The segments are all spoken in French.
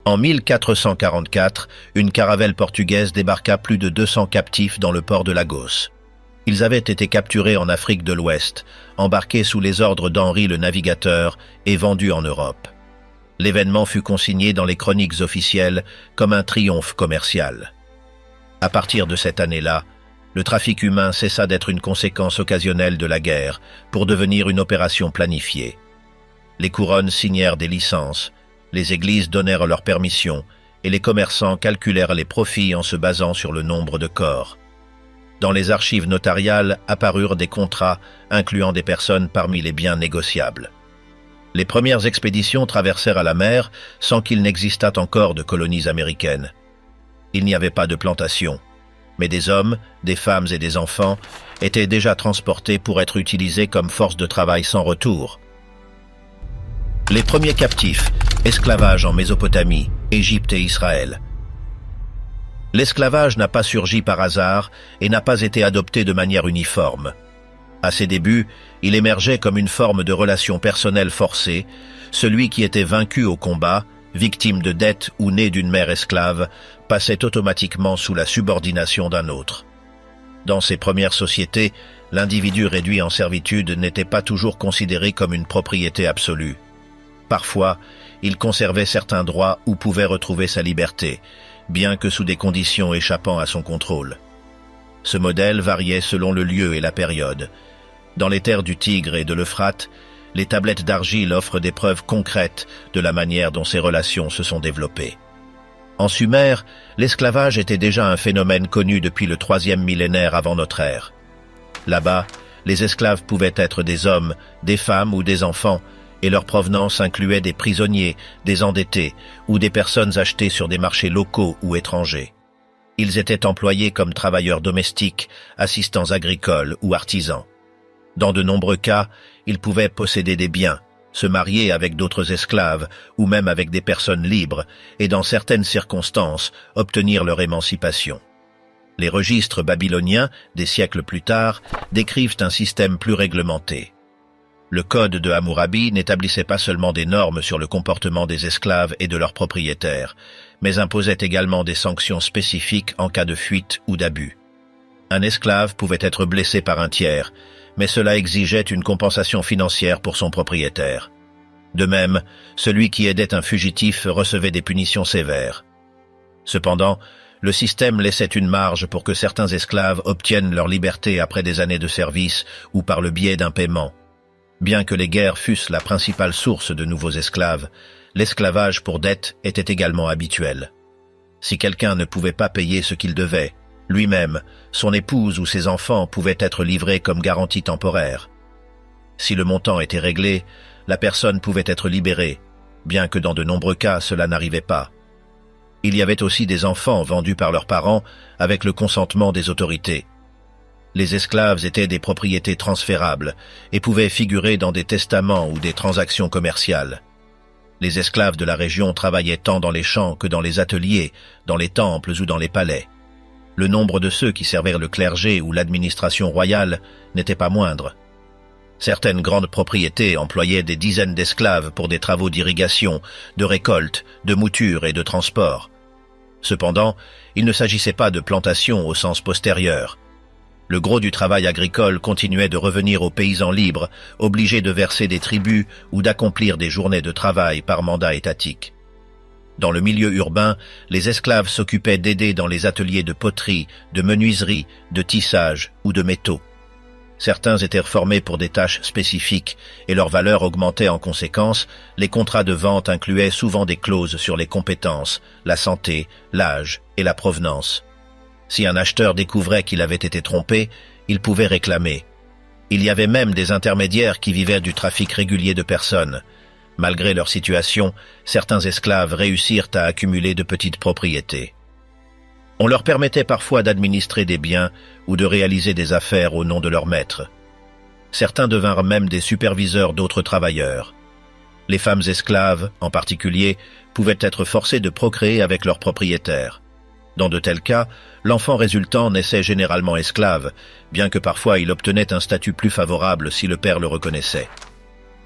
En 1444, une caravelle portugaise débarqua plus de 200 captifs dans le port de Lagos. Ils avaient été capturés en Afrique de l'Ouest, embarqués sous les ordres d'Henri le Navigateur et vendus en Europe. L'événement fut consigné dans les chroniques officielles comme un triomphe commercial. À partir de cette année-là, le trafic humain cessa d'être une conséquence occasionnelle de la guerre pour devenir une opération planifiée. Les couronnes signèrent des licences, les églises donnèrent leur permission et les commerçants calculèrent les profits en se basant sur le nombre de corps. Dans les archives notariales apparurent des contrats incluant des personnes parmi les biens négociables. Les premières expéditions traversèrent à la mer sans qu'il n'existât encore de colonies américaines. Il n'y avait pas de plantation, mais des hommes, des femmes et des enfants étaient déjà transportés pour être utilisés comme force de travail sans retour. Les premiers captifs, esclavage en Mésopotamie, Égypte et Israël. L'esclavage n'a pas surgi par hasard et n'a pas été adopté de manière uniforme. À ses débuts, il émergeait comme une forme de relation personnelle forcée. Celui qui était vaincu au combat, victime de dettes ou né d'une mère esclave, passait automatiquement sous la subordination d'un autre. Dans ces premières sociétés, l'individu réduit en servitude n'était pas toujours considéré comme une propriété absolue. Parfois, il conservait certains droits ou pouvait retrouver sa liberté, bien que sous des conditions échappant à son contrôle. Ce modèle variait selon le lieu et la période. Dans les terres du Tigre et de l'Euphrate, les tablettes d'argile offrent des preuves concrètes de la manière dont ces relations se sont développées. En Sumer, l'esclavage était déjà un phénomène connu depuis le 3e millénaire avant notre ère. Là-bas, les esclaves pouvaient être des hommes, des femmes ou des enfants, et leur provenance incluait des prisonniers, des endettés ou des personnes achetées sur des marchés locaux ou étrangers. Ils étaient employés comme travailleurs domestiques, assistants agricoles ou artisans. Dans de nombreux cas, ils pouvaient posséder des biens, se marier avec d'autres esclaves ou même avec des personnes libres et dans certaines circonstances obtenir leur émancipation. Les registres babyloniens, des siècles plus tard, décrivent un système plus réglementé. Le code de Hammurabi n'établissait pas seulement des normes sur le comportement des esclaves et de leurs propriétaires, mais imposait également des sanctions spécifiques en cas de fuite ou d'abus. Un esclave pouvait être blessé par un tiers, mais cela exigeait une compensation financière pour son propriétaire. De même, celui qui aidait un fugitif recevait des punitions sévères. Cependant, le système laissait une marge pour que certains esclaves obtiennent leur liberté après des années de service ou par le biais d'un paiement. Bien que les guerres fussent la principale source de nouveaux esclaves, l'esclavage pour dette était également habituel. Si quelqu'un ne pouvait pas payer ce qu'il devait, lui-même, son épouse ou ses enfants pouvaient être livrés comme garantie temporaire. Si le montant était réglé, la personne pouvait être libérée, bien que dans de nombreux cas cela n'arrivait pas. Il y avait aussi des enfants vendus par leurs parents avec le consentement des autorités. Les esclaves étaient des propriétés transférables et pouvaient figurer dans des testaments ou des transactions commerciales. Les esclaves de la région travaillaient tant dans les champs que dans les ateliers, dans les temples ou dans les palais. Le nombre de ceux qui servaient le clergé ou l'administration royale n'était pas moindre. Certaines grandes propriétés employaient des dizaines d'esclaves pour des travaux d'irrigation, de récolte, de mouture et de transport. Cependant, il ne s'agissait pas de plantation au sens postérieur. Le gros du travail agricole continuait de revenir aux paysans libres, obligés de verser des tributs ou d'accomplir des journées de travail par mandat étatique. Dans le milieu urbain, les esclaves s'occupaient d'aider dans les ateliers de poterie, de menuiserie, de tissage ou de métaux. Certains étaient formés pour des tâches spécifiques et leur valeur augmentait en conséquence. Les contrats de vente incluaient souvent des clauses sur les compétences, la santé, l'âge et la provenance. Si un acheteur découvrait qu'il avait été trompé, il pouvait réclamer. Il y avait même des intermédiaires qui vivaient du trafic régulier de personnes. Malgré leur situation, certains esclaves réussirent à accumuler de petites propriétés. On leur permettait parfois d'administrer des biens ou de réaliser des affaires au nom de leur maître. Certains devinrent même des superviseurs d'autres travailleurs. Les femmes esclaves, en particulier, pouvaient être forcées de procréer avec leurs propriétaires. Dans de tels cas, l'enfant résultant naissait généralement esclave, bien que parfois il obtenait un statut plus favorable si le père le reconnaissait.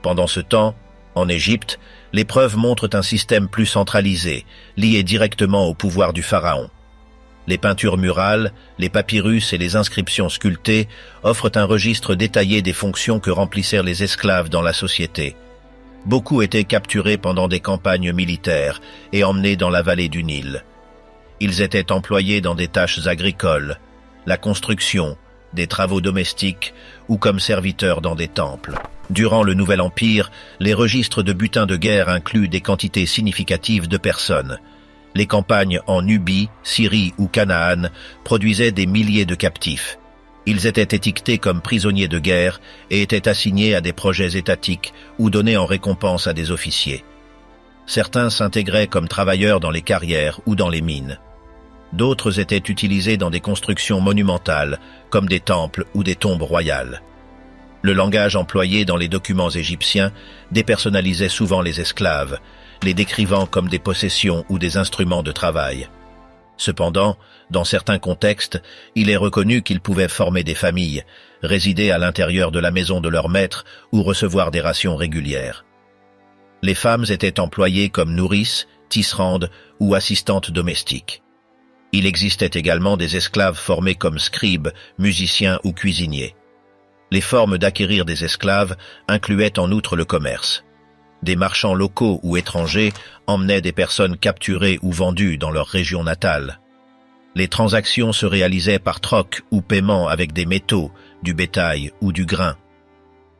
Pendant ce temps, en Égypte, Les preuves montrent un système plus centralisé, lié directement au pouvoir du pharaon. Les peintures murales, les papyrus et les inscriptions sculptées offrent un registre détaillé des fonctions que remplissèrent les esclaves dans la société. Beaucoup étaient capturés pendant des campagnes militaires et emmenés dans la vallée du Nil. Ils étaient employés dans des tâches agricoles, la construction, des travaux domestiques ou comme serviteurs dans des temples. Durant le Nouvel Empire, les registres de butin de guerre incluent des quantités significatives de personnes. Les campagnes en Nubie, Syrie ou Canaan produisaient des milliers de captifs. Ils étaient étiquetés comme prisonniers de guerre et étaient assignés à des projets étatiques ou donnés en récompense à des officiers. Certains s'intégraient comme travailleurs dans les carrières ou dans les mines. D'autres étaient utilisés dans des constructions monumentales, comme des temples ou des tombes royales. Le langage employé dans les documents égyptiens dépersonnalisait souvent les esclaves, les décrivant comme des possessions ou des instruments de travail. Cependant, dans certains contextes, il est reconnu qu'ils pouvaient former des familles, résider à l'intérieur de la maison de leur maître ou recevoir des rations régulières. Les femmes étaient employées comme nourrices, tisserandes ou assistantes domestiques. Il existait également des esclaves formés comme scribes, musiciens ou cuisiniers. Les formes d'acquérir des esclaves incluaient en outre le commerce. Des marchands locaux ou étrangers emmenaient des personnes capturées ou vendues dans leur région natale. Les transactions se réalisaient par troc ou paiement avec des métaux, du bétail ou du grain.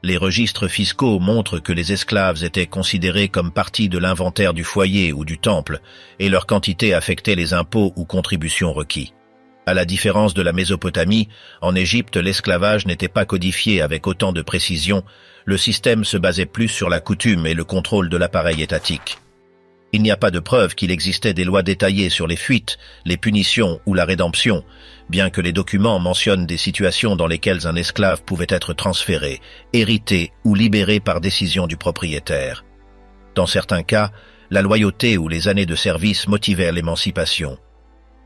Les registres fiscaux montrent que les esclaves étaient considérés comme partie de l'inventaire du foyer ou du temple, et leur quantité affectait les impôts ou contributions requis. À la différence de la Mésopotamie, en Égypte, l'esclavage n'était pas codifié avec autant de précision, le système se basait plus sur la coutume et le contrôle de l'appareil étatique. Il n'y a pas de preuve qu'il existait des lois détaillées sur les fuites, les punitions ou la rédemption, bien que les documents mentionnent des situations dans lesquelles un esclave pouvait être transféré, hérité ou libéré par décision du propriétaire. Dans certains cas, la loyauté ou les années de service motivèrent l'émancipation.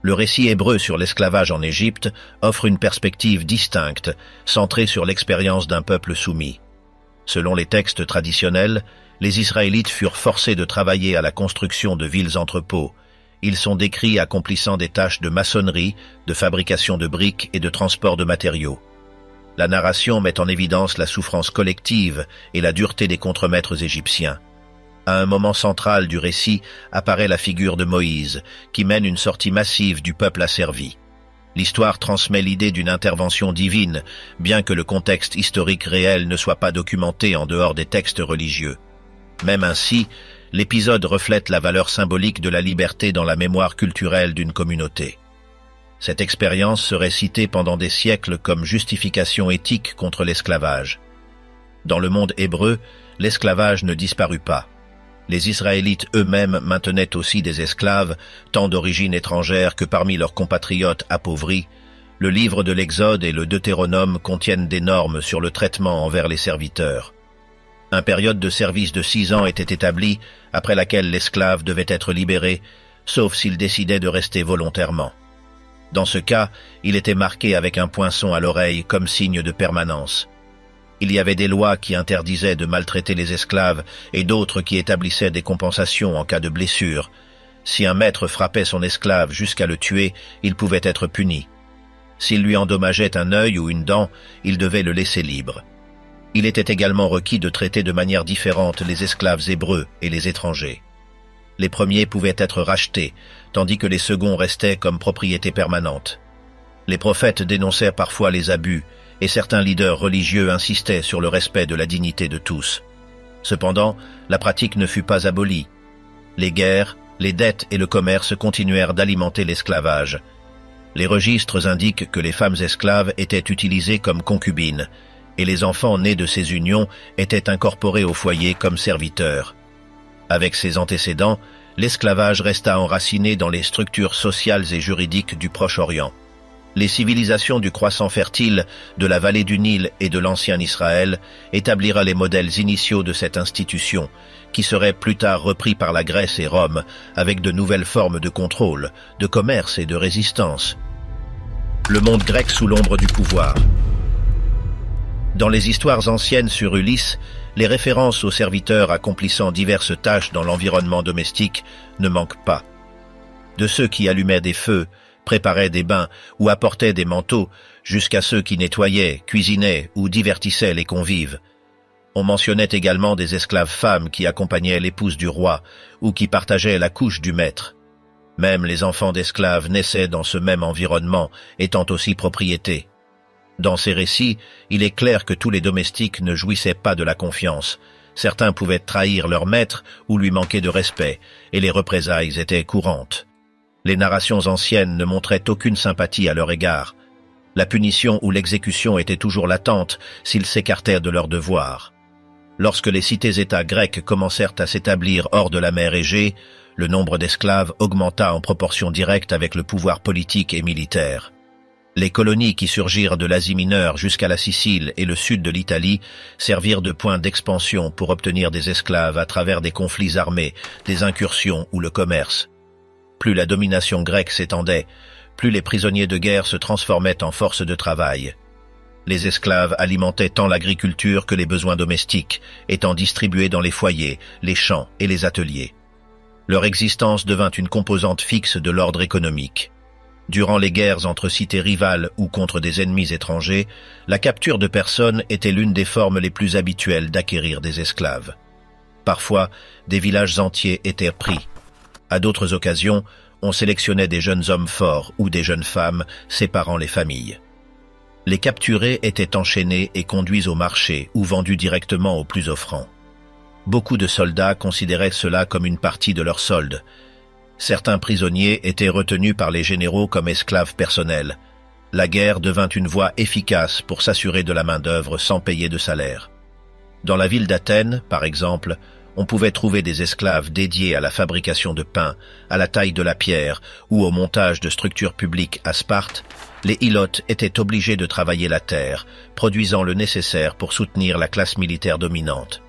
Le récit hébreu sur l'esclavage en Égypte offre une perspective distincte, centrée sur l'expérience d'un peuple soumis. Selon les textes traditionnels, les Israélites furent forcés de travailler à la construction de villes-entrepôts. Ils sont décrits accomplissant des tâches de maçonnerie, de fabrication de briques et de transport de matériaux. La narration met en évidence la souffrance collective et la dureté des contremaîtres égyptiens. À un moment central du récit apparaît la figure de Moïse, qui mène une sortie massive du peuple asservi. L'histoire transmet l'idée d'une intervention divine, bien que le contexte historique réel ne soit pas documenté en dehors des textes religieux. Même ainsi, l'épisode reflète la valeur symbolique de la liberté dans la mémoire culturelle d'une communauté. Cette expérience serait citée pendant des siècles comme justification éthique contre l'esclavage. Dans le monde hébreu, l'esclavage ne disparut pas. Les Israélites eux-mêmes maintenaient aussi des esclaves, tant d'origine étrangère que parmi leurs compatriotes appauvris. Le livre de l'Exode et le Deutéronome contiennent des normes sur le traitement envers les serviteurs. Une période de service de 6 ans était établie, après laquelle l'esclave devait être libéré, sauf s'il décidait de rester volontairement. Dans ce cas, il était marqué avec un poinçon à l'oreille comme signe de permanence. Il y avait des lois qui interdisaient de maltraiter les esclaves et d'autres qui établissaient des compensations en cas de blessure. Si un maître frappait son esclave jusqu'à le tuer, il pouvait être puni. S'il lui endommageait un œil ou une dent, il devait le laisser libre. Il était également requis de traiter de manière différente les esclaves hébreux et les étrangers. Les premiers pouvaient être rachetés, tandis que les seconds restaient comme propriété permanente. Les prophètes dénoncèrent parfois les abus, et certains leaders religieux insistaient sur le respect de la dignité de tous. Cependant, la pratique ne fut pas abolie. Les guerres, les dettes et le commerce continuèrent d'alimenter l'esclavage. Les registres indiquent que les femmes esclaves étaient utilisées comme concubines, et les enfants nés de ces unions étaient incorporés au foyer comme serviteurs. Avec ces antécédents, l'esclavage resta enraciné dans les structures sociales et juridiques du Proche-Orient. Les civilisations du croissant fertile, de la vallée du Nil et de l'ancien Israël établira les modèles initiaux de cette institution, qui serait plus tard repris par la Grèce et Rome, avec de nouvelles formes de contrôle, de commerce et de résistance. Le monde grec sous l'ombre du pouvoir. Dans les histoires anciennes sur Ulysse, les références aux serviteurs accomplissant diverses tâches dans l'environnement domestique ne manquent pas. De ceux qui allumaient des feux, préparaient des bains ou apportaient des manteaux, jusqu'à ceux qui nettoyaient, cuisinaient ou divertissaient les convives. On mentionnait également des esclaves femmes qui accompagnaient l'épouse du roi ou qui partageaient la couche du maître. Même les enfants d'esclaves naissaient dans ce même environnement, étant aussi propriétés. Dans ces récits, il est clair que tous les domestiques ne jouissaient pas de la confiance. Certains pouvaient trahir leur maître ou lui manquer de respect, et les représailles étaient courantes. Les narrations anciennes ne montraient aucune sympathie à leur égard. La punition ou l'exécution était toujours latente s'ils s'écartèrent de leurs devoirs. Lorsque les cités-États grecques commencèrent à s'établir hors de la mer Égée, le nombre d'esclaves augmenta en proportion directe avec le pouvoir politique et militaire. Les colonies qui surgirent de l'Asie mineure jusqu'à la Sicile et le sud de l'Italie servirent de point d'expansion pour obtenir des esclaves à travers des conflits armés, des incursions ou le commerce. Plus la domination grecque s'étendait, plus les prisonniers de guerre se transformaient en force de travail. Les esclaves alimentaient tant l'agriculture que les besoins domestiques, étant distribués dans les foyers, les champs et les ateliers. Leur existence devint une composante fixe de l'ordre économique. Durant les guerres entre cités rivales ou contre des ennemis étrangers, la capture de personnes était l'une des formes les plus habituelles d'acquérir des esclaves. Parfois, des villages entiers étaient pris. À d'autres occasions, on sélectionnait des jeunes hommes forts ou des jeunes femmes, séparant les familles. Les capturés étaient enchaînés et conduits au marché ou vendus directement aux plus offrants. Beaucoup de soldats considéraient cela comme une partie de leur solde. Certains prisonniers étaient retenus par les généraux comme esclaves personnels. La guerre devint une voie efficace pour s'assurer de la main-d'œuvre sans payer de salaire. Dans la ville d'Athènes, par exemple, on pouvait trouver des esclaves dédiés à la fabrication de pain, à la taille de la pierre ou au montage de structures publiques à Sparte. Les ilotes étaient obligés de travailler la terre, produisant le nécessaire pour soutenir la classe militaire dominante.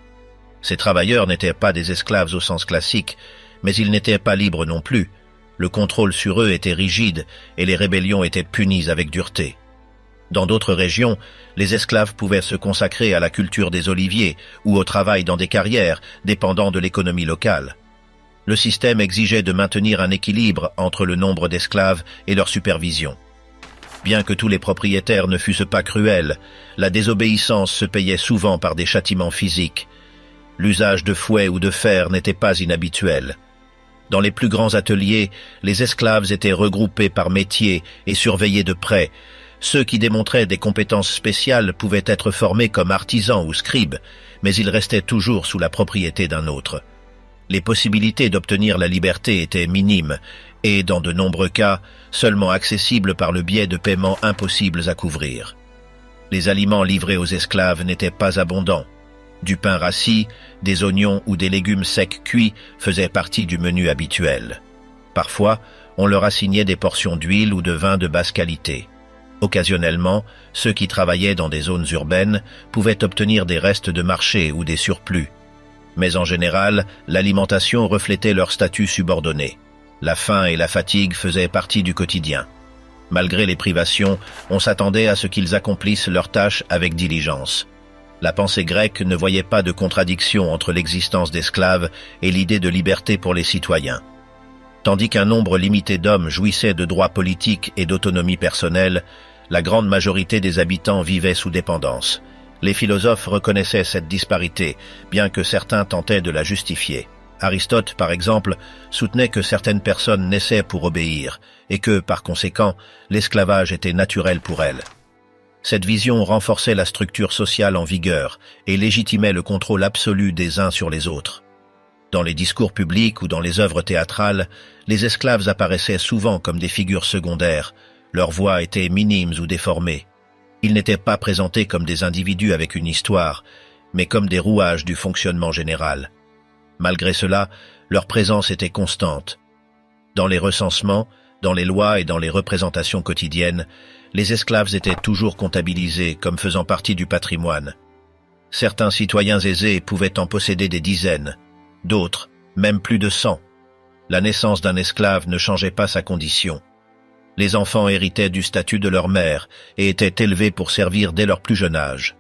Ces travailleurs n'étaient pas des esclaves au sens classique, mais ils n'étaient pas libres non plus. Le contrôle sur eux était rigide et les rébellions étaient punies avec dureté. Dans d'autres régions, les esclaves pouvaient se consacrer à la culture des oliviers ou au travail dans des carrières dépendant de l'économie locale. Le système exigeait de maintenir un équilibre entre le nombre d'esclaves et leur supervision. Bien que tous les propriétaires ne fussent pas cruels, la désobéissance se payait souvent par des châtiments physiques. L'usage de fouets ou de fer n'était pas inhabituel. Dans les plus grands ateliers, les esclaves étaient regroupés par métier et surveillés de près. Ceux qui démontraient des compétences spéciales pouvaient être formés comme artisans ou scribes, mais ils restaient toujours sous la propriété d'un autre. Les possibilités d'obtenir la liberté étaient minimes et, dans de nombreux cas, seulement accessibles par le biais de paiements impossibles à couvrir. Les aliments livrés aux esclaves n'étaient pas abondants. Du pain rassis, des oignons ou des légumes secs cuits faisaient partie du menu habituel. Parfois, on leur assignait des portions d'huile ou de vin de basse qualité. Occasionnellement, ceux qui travaillaient dans des zones urbaines pouvaient obtenir des restes de marché ou des surplus. Mais en général, l'alimentation reflétait leur statut subordonné. La faim et la fatigue faisaient partie du quotidien. Malgré les privations, on s'attendait à ce qu'ils accomplissent leurs tâches avec diligence. La pensée grecque ne voyait pas de contradiction entre l'existence d'esclaves et l'idée de liberté pour les citoyens. Tandis qu'un nombre limité d'hommes jouissait de droits politiques et d'autonomie personnelle, la grande majorité des habitants vivaient sous dépendance. Les philosophes reconnaissaient cette disparité, bien que certains tentaient de la justifier. Aristote, par exemple, soutenait que certaines personnes naissaient pour obéir, et que, par conséquent, l'esclavage était naturel pour elles. Cette vision renforçait la structure sociale en vigueur et légitimait le contrôle absolu des uns sur les autres. Dans les discours publics ou dans les œuvres théâtrales, les esclaves apparaissaient souvent comme des figures secondaires. Leurs voix étaient minimes ou déformées. Ils n'étaient pas présentés comme des individus avec une histoire, mais comme des rouages du fonctionnement général. Malgré cela, leur présence était constante. Dans les recensements, dans les lois et dans les représentations quotidiennes, les esclaves étaient toujours comptabilisés comme faisant partie du patrimoine. Certains citoyens aisés pouvaient en posséder des dizaines, d'autres, même plus de 100. La naissance d'un esclave ne changeait pas sa condition. Les enfants héritaient du statut de leur mère et étaient élevés pour servir dès leur plus jeune âge.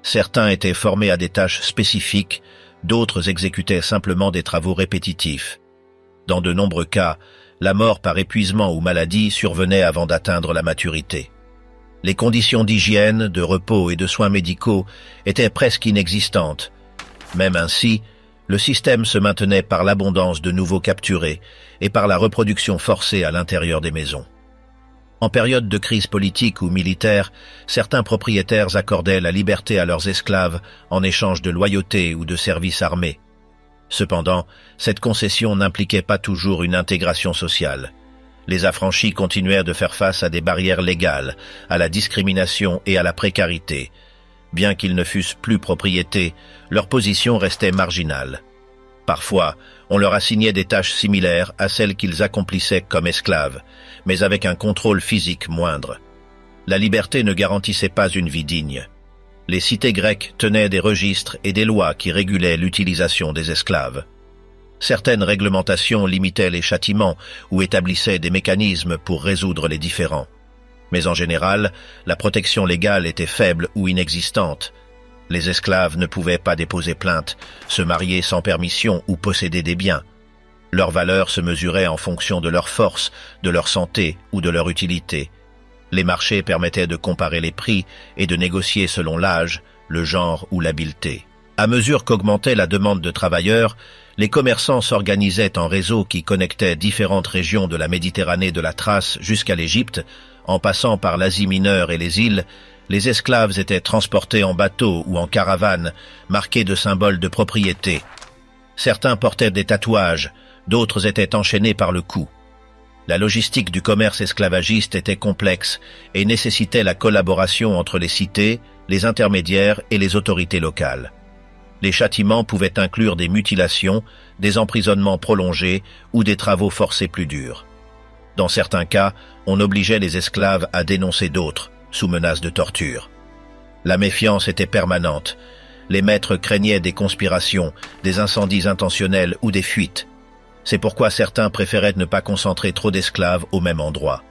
Certains étaient formés à des tâches spécifiques, d'autres exécutaient simplement des travaux répétitifs. Dans de nombreux cas, la mort par épuisement ou maladie survenait avant d'atteindre la maturité. Les conditions d'hygiène, de repos et de soins médicaux étaient presque inexistantes. Même ainsi, le système se maintenait par l'abondance de nouveaux capturés et par la reproduction forcée à l'intérieur des maisons. En période de crise politique ou militaire, certains propriétaires accordaient la liberté à leurs esclaves en échange de loyauté ou de services armés. Cependant, cette concession n'impliquait pas toujours une intégration sociale. Les affranchis continuèrent de faire face à des barrières légales, à la discrimination et à la précarité. Bien qu'ils ne fussent plus propriétés, leur position restait marginale. Parfois, on leur assignait des tâches similaires à celles qu'ils accomplissaient comme esclaves, mais avec un contrôle physique moindre. La liberté ne garantissait pas une vie digne. Les cités grecques tenaient des registres et des lois qui régulaient l'utilisation des esclaves. Certaines réglementations limitaient les châtiments ou établissaient des mécanismes pour résoudre les différends. Mais en général, la protection légale était faible ou inexistante. Les esclaves ne pouvaient pas déposer plainte, se marier sans permission ou posséder des biens. Leur valeur se mesurait en fonction de leur force, de leur santé ou de leur utilité. Les marchés permettaient de comparer les prix et de négocier selon l'âge, le genre ou l'habileté. À mesure qu'augmentait la demande de travailleurs, les commerçants s'organisaient en réseaux qui connectaient différentes régions de la Méditerranée de la Thrace jusqu'à l'Égypte, en passant par l'Asie mineure et les îles. Les esclaves étaient transportés en bateau ou en caravane, marqués de symboles de propriété. Certains portaient des tatouages, d'autres étaient enchaînés par le cou. La logistique du commerce esclavagiste était complexe et nécessitait la collaboration entre les cités, les intermédiaires et les autorités locales. Les châtiments pouvaient inclure des mutilations, des emprisonnements prolongés ou des travaux forcés plus durs. Dans certains cas, on obligeait les esclaves à dénoncer d'autres, sous menace de torture. La méfiance était permanente. Les maîtres craignaient des conspirations, des incendies intentionnels ou des fuites. C'est pourquoi certains préféraient ne pas concentrer trop d'esclaves au même endroit.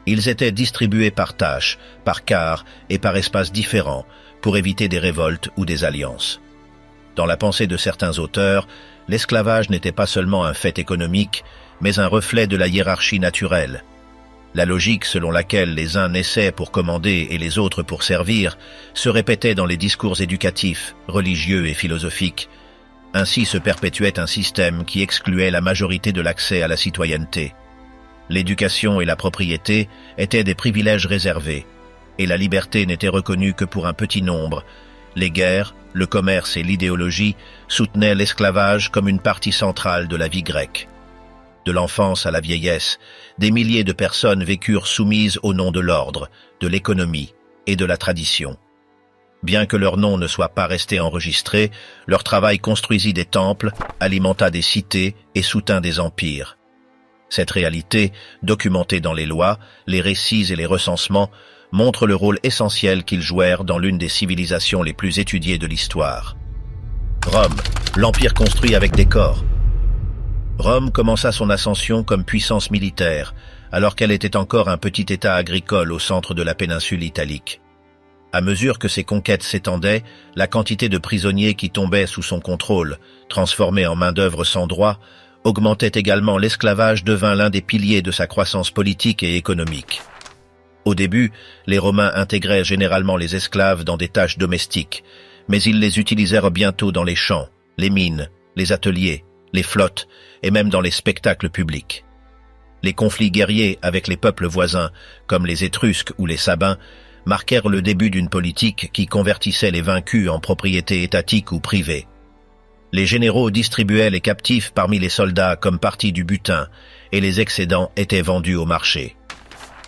Ils étaient distribués par tâches, par quarts et par espaces différents pour éviter des révoltes ou des alliances. Dans la pensée de certains auteurs, l'esclavage n'était pas seulement un fait économique, mais un reflet de la hiérarchie naturelle. La logique selon laquelle les uns naissaient pour commander et les autres pour servir se répétait dans les discours éducatifs, religieux et philosophiques. Ainsi se perpétuait un système qui excluait la majorité de l'accès à la citoyenneté. L'éducation et la propriété étaient des privilèges réservés, et la liberté n'était reconnue que pour un petit nombre. Les guerres, le commerce et l'idéologie soutenaient l'esclavage comme une partie centrale de la vie grecque. De l'enfance à la vieillesse, des milliers de personnes vécurent soumises au nom de l'ordre, de l'économie et de la tradition. Bien que leur nom ne soit pas resté enregistré, leur travail construisit des temples, alimenta des cités et soutint des empires. Cette réalité, documentée dans les lois, les récits et les recensements, montre le rôle essentiel qu'ils jouèrent dans l'une des civilisations les plus étudiées de l'histoire. Rome, l'empire construit avec des corps. Rome commença son ascension comme puissance militaire, alors qu'elle était encore un petit État agricole au centre de la péninsule italique. À mesure que ses conquêtes s'étendaient, la quantité de prisonniers qui tombaient sous son contrôle, transformés en main-d'œuvre sans droit, augmentait également. L'esclavage devint l'un des piliers de sa croissance politique et économique. Au début, les Romains intégraient généralement les esclaves dans des tâches domestiques, mais ils les utilisèrent bientôt dans les champs, les mines, les ateliers, les flottes et même dans les spectacles publics. Les conflits guerriers avec les peuples voisins, comme les Étrusques ou les Sabins, marquèrent le début d'une politique qui convertissait les vaincus en propriétés étatiques ou privées. Les généraux distribuaient les captifs parmi les soldats comme partie du butin, et les excédents étaient vendus au marché.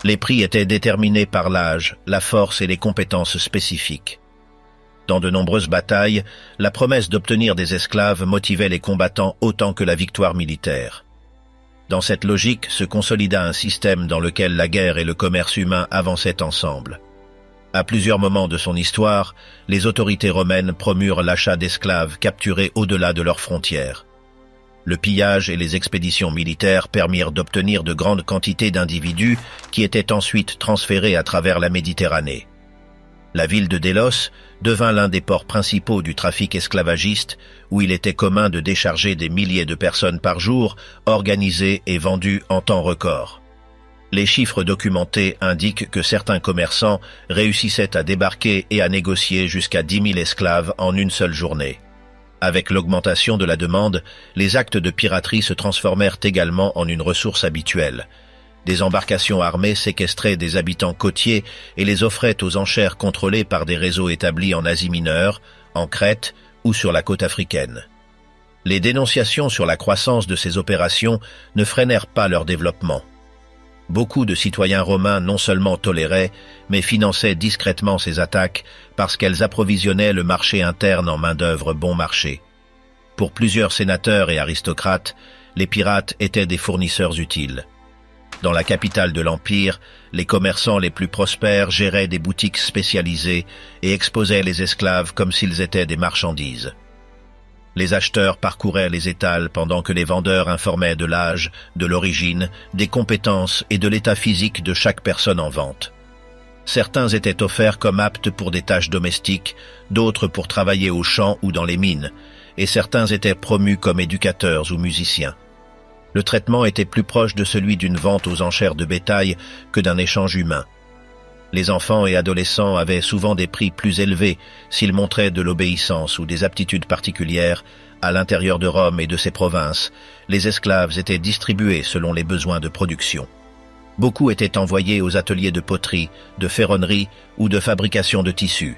Les prix étaient déterminés par l'âge, la force et les compétences spécifiques. Dans de nombreuses batailles, la promesse d'obtenir des esclaves motivait les combattants autant que la victoire militaire. Dans cette logique se consolida un système dans lequel la guerre et le commerce humain avançaient ensemble. À plusieurs moments de son histoire, les autorités romaines promurent l'achat d'esclaves capturés au-delà de leurs frontières. Le pillage et les expéditions militaires permirent d'obtenir de grandes quantités d'individus qui étaient ensuite transférés à travers la Méditerranée. La ville de Delos devint l'un des ports principaux du trafic esclavagiste, où il était commun de décharger des milliers de personnes par jour, organisées et vendues en temps record. Les chiffres documentés indiquent que certains commerçants réussissaient à débarquer et à négocier jusqu'à 10 000 esclaves en une seule journée. Avec l'augmentation de la demande, les actes de piraterie se transformèrent également en une ressource habituelle. Des embarcations armées séquestraient des habitants côtiers et les offraient aux enchères contrôlées par des réseaux établis en Asie mineure, en Crète ou sur la côte africaine. Les dénonciations sur la croissance de ces opérations ne freinèrent pas leur développement. Beaucoup de citoyens romains non seulement toléraient, mais finançaient discrètement ces attaques parce qu'elles approvisionnaient le marché interne en main-d'œuvre bon marché. Pour plusieurs sénateurs et aristocrates, les pirates étaient des fournisseurs utiles. Dans la capitale de l'Empire, les commerçants les plus prospères géraient des boutiques spécialisées et exposaient les esclaves comme s'ils étaient des marchandises. Les acheteurs parcouraient les étals pendant que les vendeurs informaient de l'âge, de l'origine, des compétences et de l'état physique de chaque personne en vente. Certains étaient offerts comme aptes pour des tâches domestiques, d'autres pour travailler aux champs ou dans les mines, et certains étaient promus comme éducateurs ou musiciens. Le traitement était plus proche de celui d'une vente aux enchères de bétail que d'un échange humain. Les enfants et adolescents avaient souvent des prix plus élevés s'ils montraient de l'obéissance ou des aptitudes particulières. À l'intérieur de Rome et de ses provinces, les esclaves étaient distribués selon les besoins de production. Beaucoup étaient envoyés aux ateliers de poterie, de ferronnerie ou de fabrication de tissus.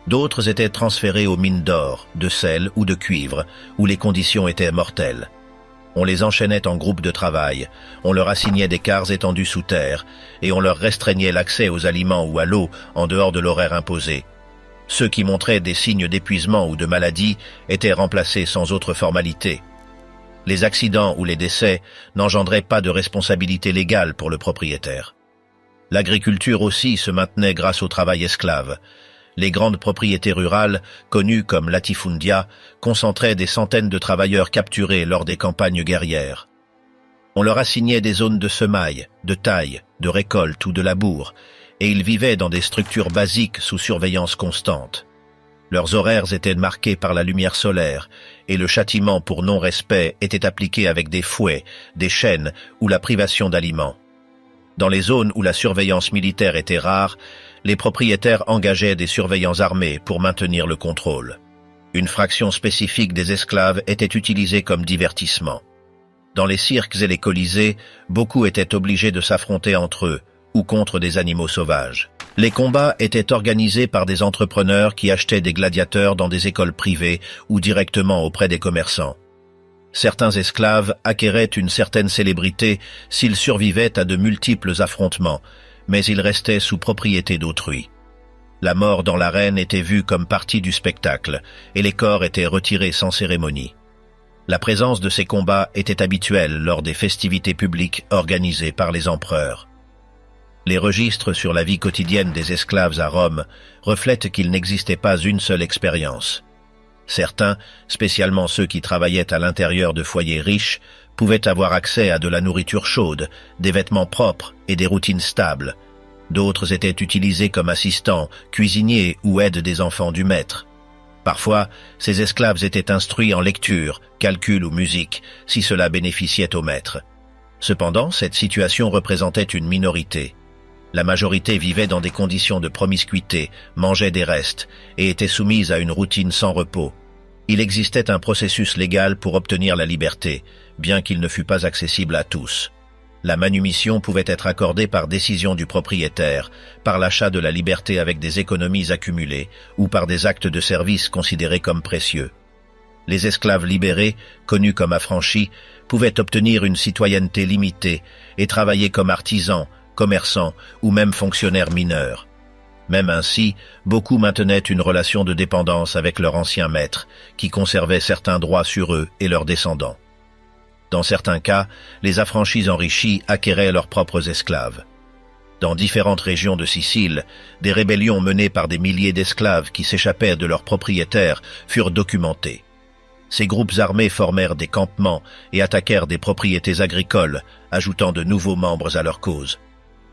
D'autres étaient transférés aux mines d'or, de sel ou de cuivre, où les conditions étaient mortelles. On les enchaînait en groupes de travail, on leur assignait des quarts étendus sous terre, et on leur restreignait l'accès aux aliments ou à l'eau en dehors de l'horaire imposé. Ceux qui montraient des signes d'épuisement ou de maladie étaient remplacés sans autre formalité. Les accidents ou les décès n'engendraient pas de responsabilité légale pour le propriétaire. L'agriculture aussi se maintenait grâce au travail esclave. Les grandes propriétés rurales, connues comme latifundia, concentraient des centaines de travailleurs capturés lors des campagnes guerrières. On leur assignait des zones de semailles, de taille, de récolte ou de labour, et ils vivaient dans des structures basiques sous surveillance constante. Leurs horaires étaient marqués par la lumière solaire, et le châtiment pour non-respect était appliqué avec des fouets, des chaînes ou la privation d'aliments. Dans les zones où la surveillance militaire était rare, les propriétaires engageaient des surveillants armés pour maintenir le contrôle. Une fraction spécifique des esclaves était utilisée comme divertissement. Dans les cirques et les colisées, beaucoup étaient obligés de s'affronter entre eux ou contre des animaux sauvages. Les combats étaient organisés par des entrepreneurs qui achetaient des gladiateurs dans des écoles privées ou directement auprès des commerçants. Certains esclaves acquéraient une certaine célébrité s'ils survivaient à de multiples affrontements, mais ils restaient sous propriété d'autrui. La mort dans l'arène était vue comme partie du spectacle, et les corps étaient retirés sans cérémonie. La présence de ces combats était habituelle lors des festivités publiques organisées par les empereurs. Les registres sur la vie quotidienne des esclaves à Rome reflètent qu'il n'existait pas une seule expérience. Certains, spécialement ceux qui travaillaient à l'intérieur de foyers riches, pouvaient avoir accès à de la nourriture chaude, des vêtements propres et des routines stables. D'autres étaient utilisés comme assistants, cuisiniers ou aides des enfants du maître. Parfois, ces esclaves étaient instruits en lecture, calcul ou musique, si cela bénéficiait au maître. Cependant, cette situation représentait une minorité. La majorité vivait dans des conditions de promiscuité, mangeait des restes et était soumise à une routine sans repos. Il existait un processus légal pour obtenir la liberté, bien qu'il ne fût pas accessible à tous. La manumission pouvait être accordée par décision du propriétaire, par l'achat de la liberté avec des économies accumulées ou par des actes de service considérés comme précieux. Les esclaves libérés, connus comme affranchis, pouvaient obtenir une citoyenneté limitée et travailler comme artisans, commerçants ou même fonctionnaires mineurs. Même ainsi, beaucoup maintenaient une relation de dépendance avec leur ancien maître, qui conservait certains droits sur eux et leurs descendants. Dans certains cas, les affranchis enrichis acquéraient leurs propres esclaves. Dans différentes régions de Sicile, des rébellions menées par des milliers d'esclaves qui s'échappaient de leurs propriétaires furent documentées. Ces groupes armés formèrent des campements et attaquèrent des propriétés agricoles, ajoutant de nouveaux membres à leur cause.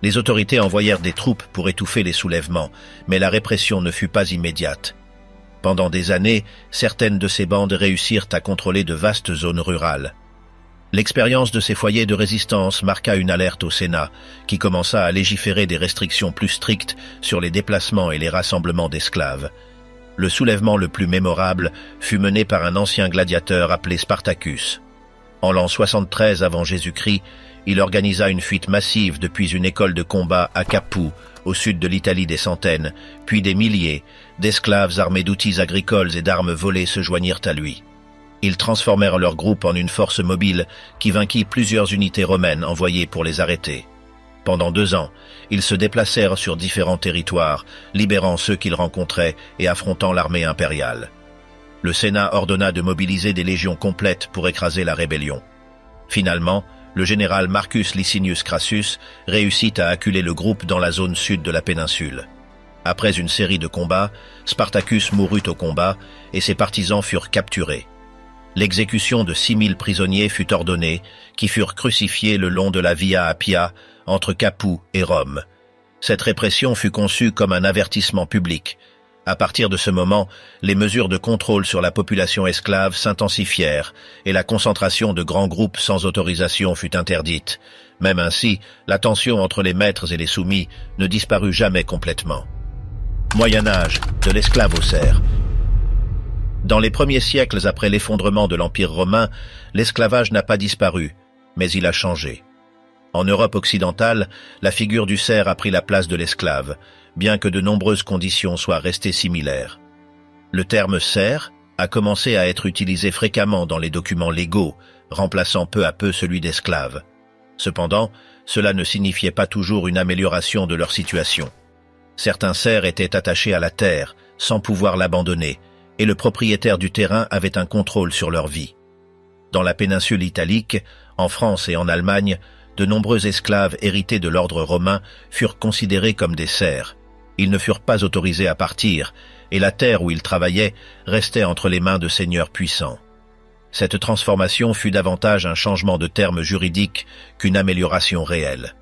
Les autorités envoyèrent des troupes pour étouffer les soulèvements, mais la répression ne fut pas immédiate. Pendant des années, certaines de ces bandes réussirent à contrôler de vastes zones rurales. L'expérience de ces foyers de résistance marqua une alerte au Sénat, qui commença à légiférer des restrictions plus strictes sur les déplacements et les rassemblements d'esclaves. Le soulèvement le plus mémorable fut mené par un ancien gladiateur appelé Spartacus. En l'an 73 avant Jésus-Christ, il organisa une fuite massive depuis une école de combat à Capoue, au sud de l'Italie des centaines, puis des milliers d'esclaves armés d'outils agricoles et d'armes volées se joignirent à lui. Ils transformèrent leur groupe en une force mobile qui vainquit plusieurs unités romaines envoyées pour les arrêter. Pendant 2 ans, ils se déplacèrent sur différents territoires, libérant ceux qu'ils rencontraient et affrontant l'armée impériale. Le Sénat ordonna de mobiliser des légions complètes pour écraser la rébellion. Finalement, le général Marcus Licinius Crassus réussit à acculer le groupe dans la zone sud de la péninsule. Après une série de combats, Spartacus mourut au combat et ses partisans furent capturés. L'exécution de 6000 prisonniers fut ordonnée, qui furent crucifiés le long de la Via Appia, entre Capoue et Rome. Cette répression fut conçue comme un avertissement public. À partir de ce moment, les mesures de contrôle sur la population esclave s'intensifièrent et la concentration de grands groupes sans autorisation fut interdite. Même ainsi, la tension entre les maîtres et les soumis ne disparut jamais complètement. Moyen Âge, de l'esclave au serf. Dans les premiers siècles après l'effondrement de l'Empire romain, l'esclavage n'a pas disparu, mais il a changé. En Europe occidentale, la figure du serf a pris la place de l'esclave, bien que de nombreuses conditions soient restées similaires. Le terme serf a commencé à être utilisé fréquemment dans les documents légaux, remplaçant peu à peu celui d'esclave. Cependant, cela ne signifiait pas toujours une amélioration de leur situation. Certains serfs étaient attachés à la terre, sans pouvoir l'abandonner, et le propriétaire du terrain avait un contrôle sur leur vie. Dans la péninsule italique, en France et en Allemagne, de nombreux esclaves hérités de l'ordre romain furent considérés comme des serfs. Ils ne furent pas autorisés à partir, et la terre où ils travaillaient restait entre les mains de seigneurs puissants. Cette transformation fut davantage un changement de terme juridique qu'une amélioration réelle.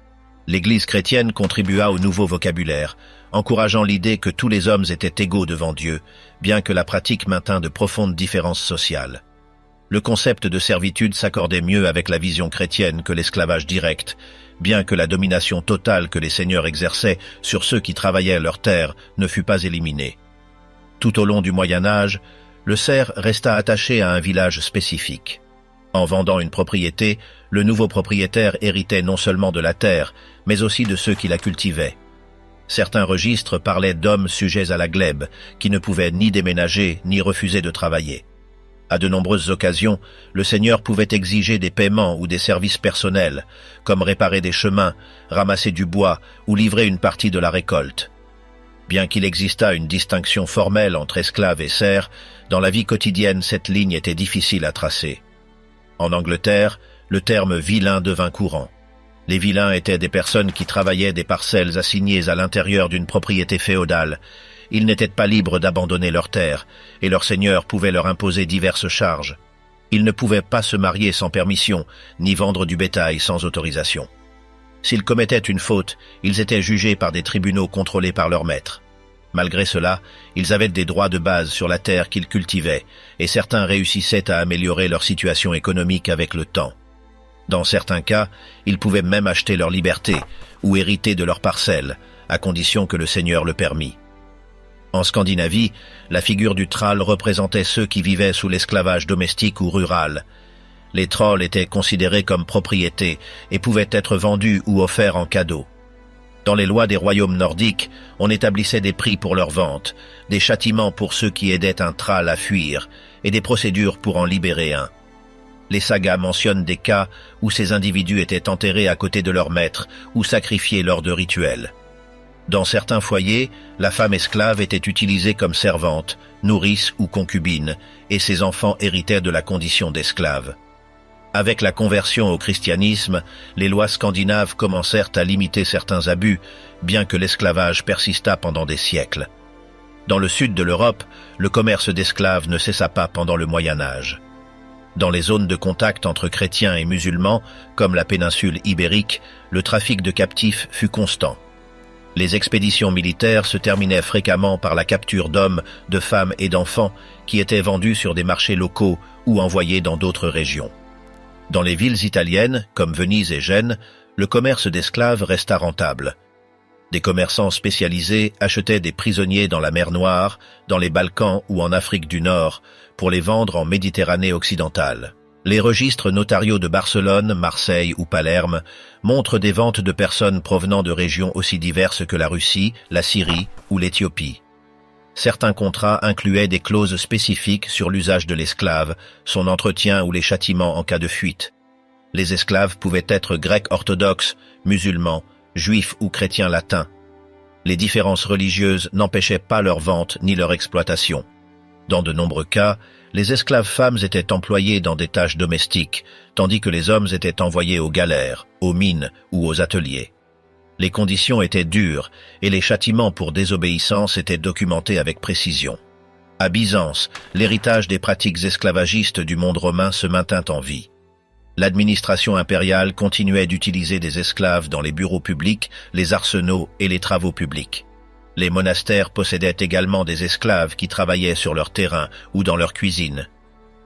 L'Église chrétienne contribua au nouveau vocabulaire, encourageant l'idée que tous les hommes étaient égaux devant Dieu, bien que la pratique maintint de profondes différences sociales. Le concept de servitude s'accordait mieux avec la vision chrétienne que l'esclavage direct, bien que la domination totale que les seigneurs exerçaient sur ceux qui travaillaient leurs terres ne fut pas éliminée. Tout au long du Moyen Âge, le serf resta attaché à un village spécifique. En vendant une propriété, le nouveau propriétaire héritait non seulement de la terre, mais aussi de ceux qui la cultivaient. Certains registres parlaient d'hommes sujets à la glèbe, qui ne pouvaient ni déménager ni refuser de travailler. À de nombreuses occasions, le seigneur pouvait exiger des paiements ou des services personnels, comme réparer des chemins, ramasser du bois ou livrer une partie de la récolte. Bien qu'il existât une distinction formelle entre esclaves et serfs, dans la vie quotidienne cette ligne était difficile à tracer. En Angleterre, le terme « vilain » devint courant. Les vilains étaient des personnes qui travaillaient des parcelles assignées à l'intérieur d'une propriété féodale. Ils n'étaient pas libres d'abandonner leurs terres, et leurs seigneurs pouvaient leur imposer diverses charges. Ils ne pouvaient pas se marier sans permission, ni vendre du bétail sans autorisation. S'ils commettaient une faute, ils étaient jugés par des tribunaux contrôlés par leurs maîtres. Malgré cela, ils avaient des droits de base sur la terre qu'ils cultivaient, et certains réussissaient à améliorer leur situation économique avec le temps. Dans certains cas, ils pouvaient même acheter leur liberté ou hériter de leurs parcelles, à condition que le seigneur le permît. En Scandinavie, la figure du thrall représentait ceux qui vivaient sous l'esclavage domestique ou rural. Les thralls étaient considérés comme propriété et pouvaient être vendus ou offerts en cadeau. Dans les lois des royaumes nordiques, on établissait des prix pour leur vente, des châtiments pour ceux qui aidaient un thrall à fuir et des procédures pour en libérer un. Les sagas mentionnent des cas où ces individus étaient enterrés à côté de leur maître ou sacrifiés lors de rituels. Dans certains foyers, la femme esclave était utilisée comme servante, nourrice ou concubine, et ses enfants héritaient de la condition d'esclave. Avec la conversion au christianisme, les lois scandinaves commencèrent à limiter certains abus, bien que l'esclavage persista pendant des siècles. Dans le sud de l'Europe, le commerce d'esclaves ne cessa pas pendant le Moyen Âge. Dans les zones de contact entre chrétiens et musulmans, comme la péninsule ibérique, le trafic de captifs fut constant. Les expéditions militaires se terminaient fréquemment par la capture d'hommes, de femmes et d'enfants qui étaient vendus sur des marchés locaux ou envoyés dans d'autres régions. Dans les villes italiennes, comme Venise et Gênes, le commerce d'esclaves resta rentable. Des commerçants spécialisés achetaient des prisonniers dans la mer Noire, dans les Balkans ou en Afrique du Nord, pour les vendre en Méditerranée occidentale. Les registres notariaux de Barcelone, Marseille ou Palerme montrent des ventes de personnes provenant de régions aussi diverses que la Russie, la Syrie ou l'Éthiopie. Certains contrats incluaient des clauses spécifiques sur l'usage de l'esclave, son entretien ou les châtiments en cas de fuite. Les esclaves pouvaient être grecs orthodoxes, musulmans, juifs ou chrétiens latins. Les différences religieuses n'empêchaient pas leur vente ni leur exploitation. Dans de nombreux cas, les esclaves femmes étaient employées dans des tâches domestiques, tandis que les hommes étaient envoyés aux galères, aux mines ou aux ateliers. Les conditions étaient dures et les châtiments pour désobéissance étaient documentés avec précision. À Byzance, l'héritage des pratiques esclavagistes du monde romain se maintint en vie. L'administration impériale continuait d'utiliser des esclaves dans les bureaux publics, les arsenaux et les travaux publics. Les monastères possédaient également des esclaves qui travaillaient sur leur terrain ou dans leur cuisine.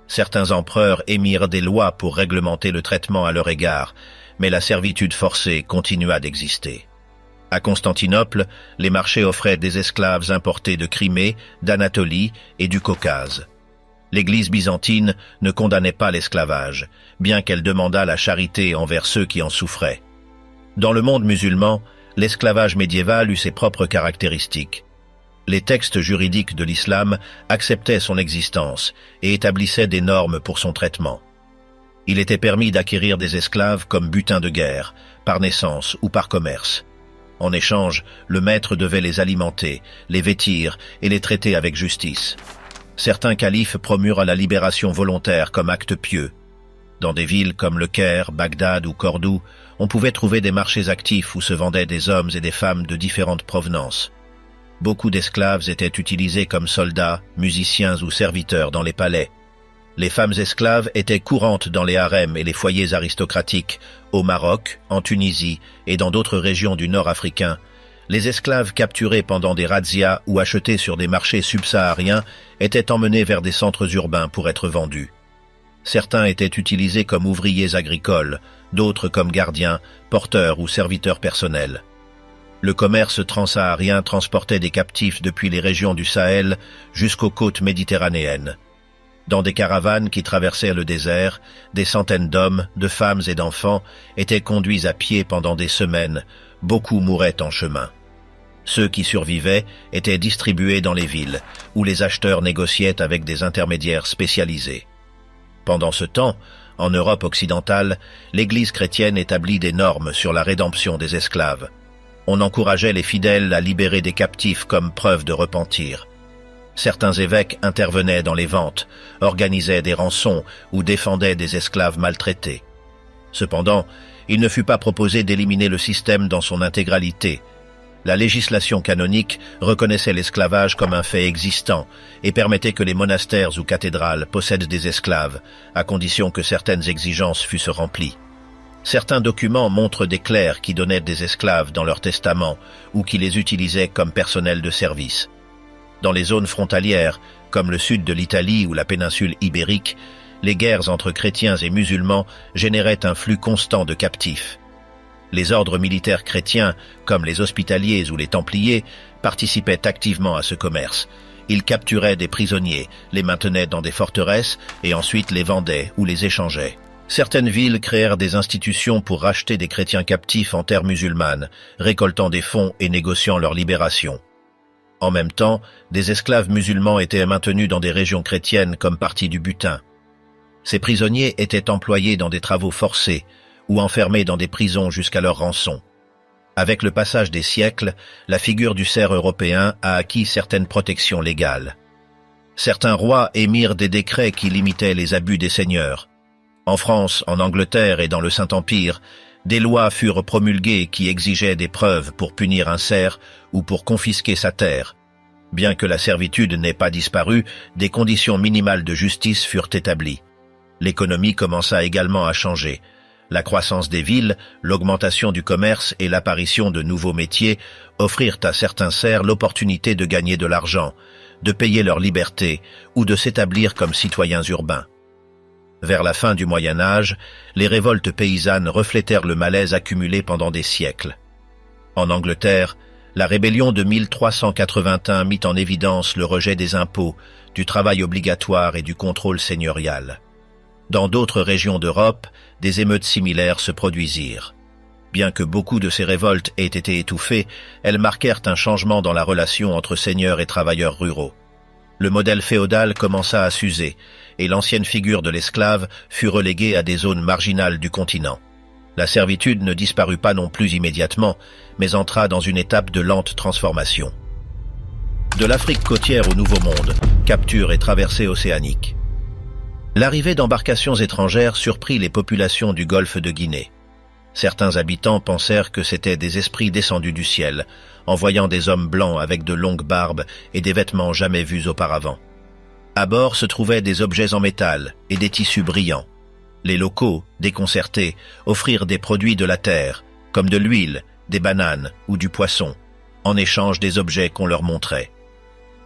Certains empereurs émirent des lois pour réglementer le traitement à leur égard, mais la servitude forcée continua d'exister. À Constantinople, les marchés offraient des esclaves importés de Crimée, d'Anatolie et du Caucase. L'Église byzantine ne condamnait pas l'esclavage, bien qu'elle demandât la charité envers ceux qui en souffraient. Dans le monde musulman, l'esclavage médiéval eut ses propres caractéristiques. Les textes juridiques de l'islam acceptaient son existence et établissaient des normes pour son traitement. Il était permis d'acquérir des esclaves comme butin de guerre, par naissance ou par commerce. En échange, le maître devait les alimenter, les vêtir et les traiter avec justice. Certains califes promurent la libération volontaire comme acte pieux. Dans des villes comme Le Caire, Bagdad ou Cordoue, on pouvait trouver des marchés actifs où se vendaient des hommes et des femmes de différentes provenances. Beaucoup d'esclaves étaient utilisés comme soldats, musiciens ou serviteurs dans les palais. Les femmes esclaves étaient courantes dans les harems et les foyers aristocratiques, au Maroc, en Tunisie et dans d'autres régions du nord africain. Les esclaves capturés pendant des razzias ou achetés sur des marchés subsahariens étaient emmenés vers des centres urbains pour être vendus. Certains étaient utilisés comme ouvriers agricoles, d'autres comme gardiens, porteurs ou serviteurs personnels. Le commerce transsaharien transportait des captifs depuis les régions du Sahel jusqu'aux côtes méditerranéennes. Dans des caravanes qui traversaient le désert, des centaines d'hommes, de femmes et d'enfants étaient conduits à pied pendant des semaines. Beaucoup mouraient en chemin. Ceux qui survivaient étaient distribués dans les villes, où les acheteurs négociaient avec des intermédiaires spécialisés. Pendant ce temps, en Europe occidentale, l'Église chrétienne établit des normes sur la rédemption des esclaves. On encourageait les fidèles à libérer des captifs comme preuve de repentir. Certains évêques intervenaient dans les ventes, organisaient des rançons ou défendaient des esclaves maltraités. Cependant, il ne fut pas proposé d'éliminer le système dans son intégralité. La législation canonique reconnaissait l'esclavage comme un fait existant et permettait que les monastères ou cathédrales possèdent des esclaves, à condition que certaines exigences fussent remplies. Certains documents montrent des clercs qui donnaient des esclaves dans leur testament ou qui les utilisaient comme personnel de service. Dans les zones frontalières, comme le sud de l'Italie ou la péninsule ibérique, les guerres entre chrétiens et musulmans généraient un flux constant de captifs. Les ordres militaires chrétiens, comme les hospitaliers ou les templiers, participaient activement à ce commerce. Ils capturaient des prisonniers, les maintenaient dans des forteresses et ensuite les vendaient ou les échangeaient. Certaines villes créèrent des institutions pour racheter des chrétiens captifs en terre musulmane, récoltant des fonds et négociant leur libération. En même temps, des esclaves musulmans étaient maintenus dans des régions chrétiennes comme partie du butin. Ces prisonniers étaient employés dans des travaux forcés ou enfermés dans des prisons jusqu'à leur rançon. Avec le passage des siècles, la figure du serf européen a acquis certaines protections légales. Certains rois émirent des décrets qui limitaient les abus des seigneurs. En France, en Angleterre et dans le Saint-Empire, des lois furent promulguées qui exigeaient des preuves pour punir un serf ou pour confisquer sa terre. Bien que la servitude n'ait pas disparu, des conditions minimales de justice furent établies. L'économie commença également à changer. La croissance des villes, l'augmentation du commerce et l'apparition de nouveaux métiers offrirent à certains serfs l'opportunité de gagner de l'argent, de payer leur liberté ou de s'établir comme citoyens urbains. Vers la fin du Moyen Âge, les révoltes paysannes reflétèrent le malaise accumulé pendant des siècles. En Angleterre, la rébellion de 1381 mit en évidence le rejet des impôts, du travail obligatoire et du contrôle seigneurial. Dans d'autres régions d'Europe, des émeutes similaires se produisirent. Bien que beaucoup de ces révoltes aient été étouffées, elles marquèrent un changement dans la relation entre seigneurs et travailleurs ruraux. Le modèle féodal commença à s'user, et l'ancienne figure de l'esclave fut reléguée à des zones marginales du continent. La servitude ne disparut pas non plus immédiatement, mais entra dans une étape de lente transformation. De l'Afrique côtière au Nouveau Monde, capture et traversée océanique. L'arrivée d'embarcations étrangères surprit les populations du golfe de Guinée. Certains habitants pensèrent que c'étaient des esprits descendus du ciel, en voyant des hommes blancs avec de longues barbes et des vêtements jamais vus auparavant. À bord se trouvaient des objets en métal et des tissus brillants. Les locaux, déconcertés, offrirent des produits de la terre, comme de l'huile, des bananes ou du poisson, en échange des objets qu'on leur montrait.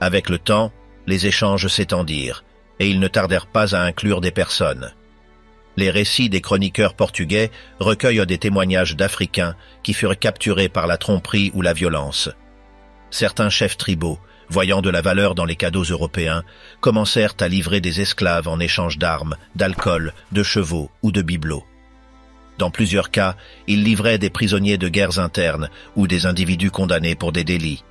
Avec le temps, les échanges s'étendirent, et ils ne tardèrent pas à inclure des personnes. Les récits des chroniqueurs portugais recueillent des témoignages d'Africains qui furent capturés par la tromperie ou la violence. Certains chefs tribaux, voyant de la valeur dans les cadeaux européens, commencèrent à livrer des esclaves en échange d'armes, d'alcool, de chevaux ou de bibelots. Dans plusieurs cas, ils livraient des prisonniers de guerres internes ou des individus condamnés pour des délits.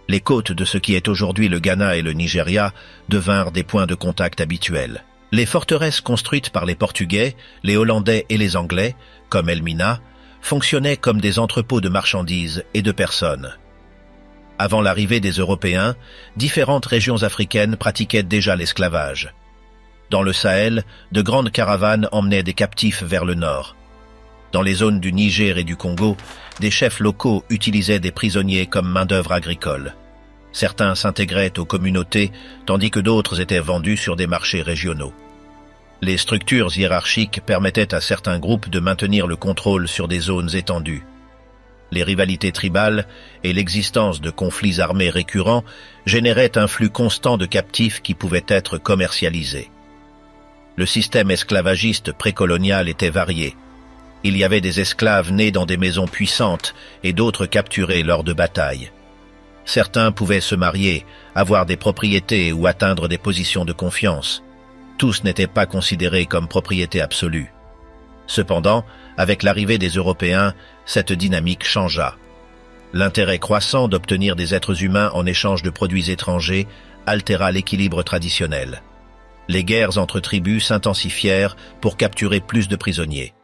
Les côtes de ce qui est aujourd'hui le Ghana et le Nigeria devinrent des points de contact habituels. Les forteresses construites par les Portugais, les Hollandais et les Anglais, comme Elmina, fonctionnaient comme des entrepôts de marchandises et de personnes. Avant l'arrivée des Européens, différentes régions africaines pratiquaient déjà l'esclavage. Dans le Sahel, de grandes caravanes emmenaient des captifs vers le nord. Dans les zones du Niger et du Congo, des chefs locaux utilisaient des prisonniers comme main-d'œuvre agricole. Certains s'intégraient aux communautés, tandis que d'autres étaient vendus sur des marchés régionaux. Les structures hiérarchiques permettaient à certains groupes de maintenir le contrôle sur des zones étendues. Les rivalités tribales et l'existence de conflits armés récurrents généraient un flux constant de captifs qui pouvaient être commercialisés. Le système esclavagiste précolonial était varié. Il y avait des esclaves nés dans des maisons puissantes et d'autres capturés lors de batailles. Certains pouvaient se marier, avoir des propriétés ou atteindre des positions de confiance. Tous n'étaient pas considérés comme propriété absolue. Cependant, avec l'arrivée des Européens, cette dynamique changea. L'intérêt croissant d'obtenir des êtres humains en échange de produits étrangers altéra l'équilibre traditionnel. Les guerres entre tribus s'intensifièrent pour capturer plus de prisonniers.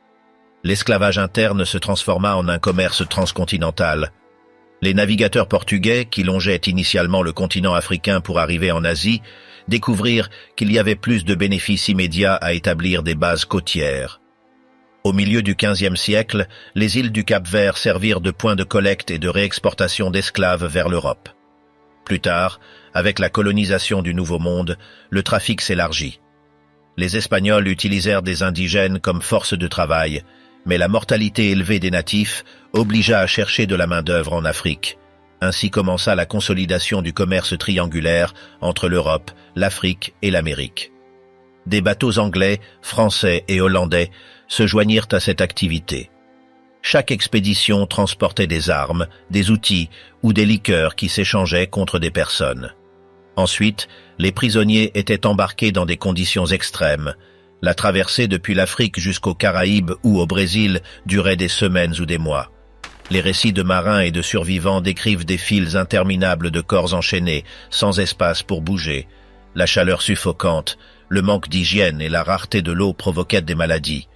L'esclavage interne se transforma en un commerce transcontinental. Les navigateurs portugais, qui longeaient initialement le continent africain pour arriver en Asie, découvrirent qu'il y avait plus de bénéfices immédiats à établir des bases côtières. Au milieu du XVe siècle, les îles du Cap-Vert servirent de point de collecte et de réexportation d'esclaves vers l'Europe. Plus tard, avec la colonisation du Nouveau Monde, le trafic s'élargit. Les Espagnols utilisèrent des indigènes comme force de travail, mais la mortalité élevée des natifs obligea à chercher de la main-d'œuvre en Afrique. Ainsi commença la consolidation du commerce triangulaire entre l'Europe, l'Afrique et l'Amérique. Des bateaux anglais, français et hollandais se joignirent à cette activité. Chaque expédition transportait des armes, des outils ou des liqueurs qui s'échangeaient contre des personnes. Ensuite, les prisonniers étaient embarqués dans des conditions extrêmes. La traversée depuis l'Afrique jusqu'aux Caraïbes ou au Brésil durait des semaines ou des mois. Les récits de marins et de survivants décrivent des files interminables de corps enchaînés, sans espace pour bouger. La chaleur suffocante, le manque d'hygiène et la rareté de l'eau provoquaient des maladies.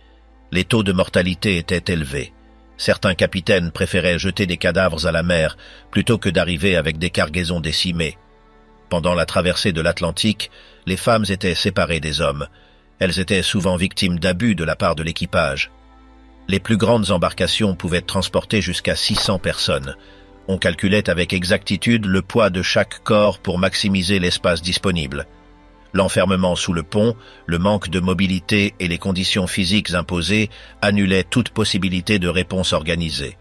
Les taux de mortalité étaient élevés. Certains capitaines préféraient jeter des cadavres à la mer plutôt que d'arriver avec des cargaisons décimées. Pendant la traversée de l'Atlantique, les femmes étaient séparées des hommes. Elles étaient souvent victimes d'abus de la part de l'équipage. Les plus grandes embarcations pouvaient transporter jusqu'à 600 personnes. On calculait avec exactitude le poids de chaque corps pour maximiser l'espace disponible. L'enfermement sous le pont, le manque de mobilité et les conditions physiques imposées annulaient toute possibilité de réponse organisée.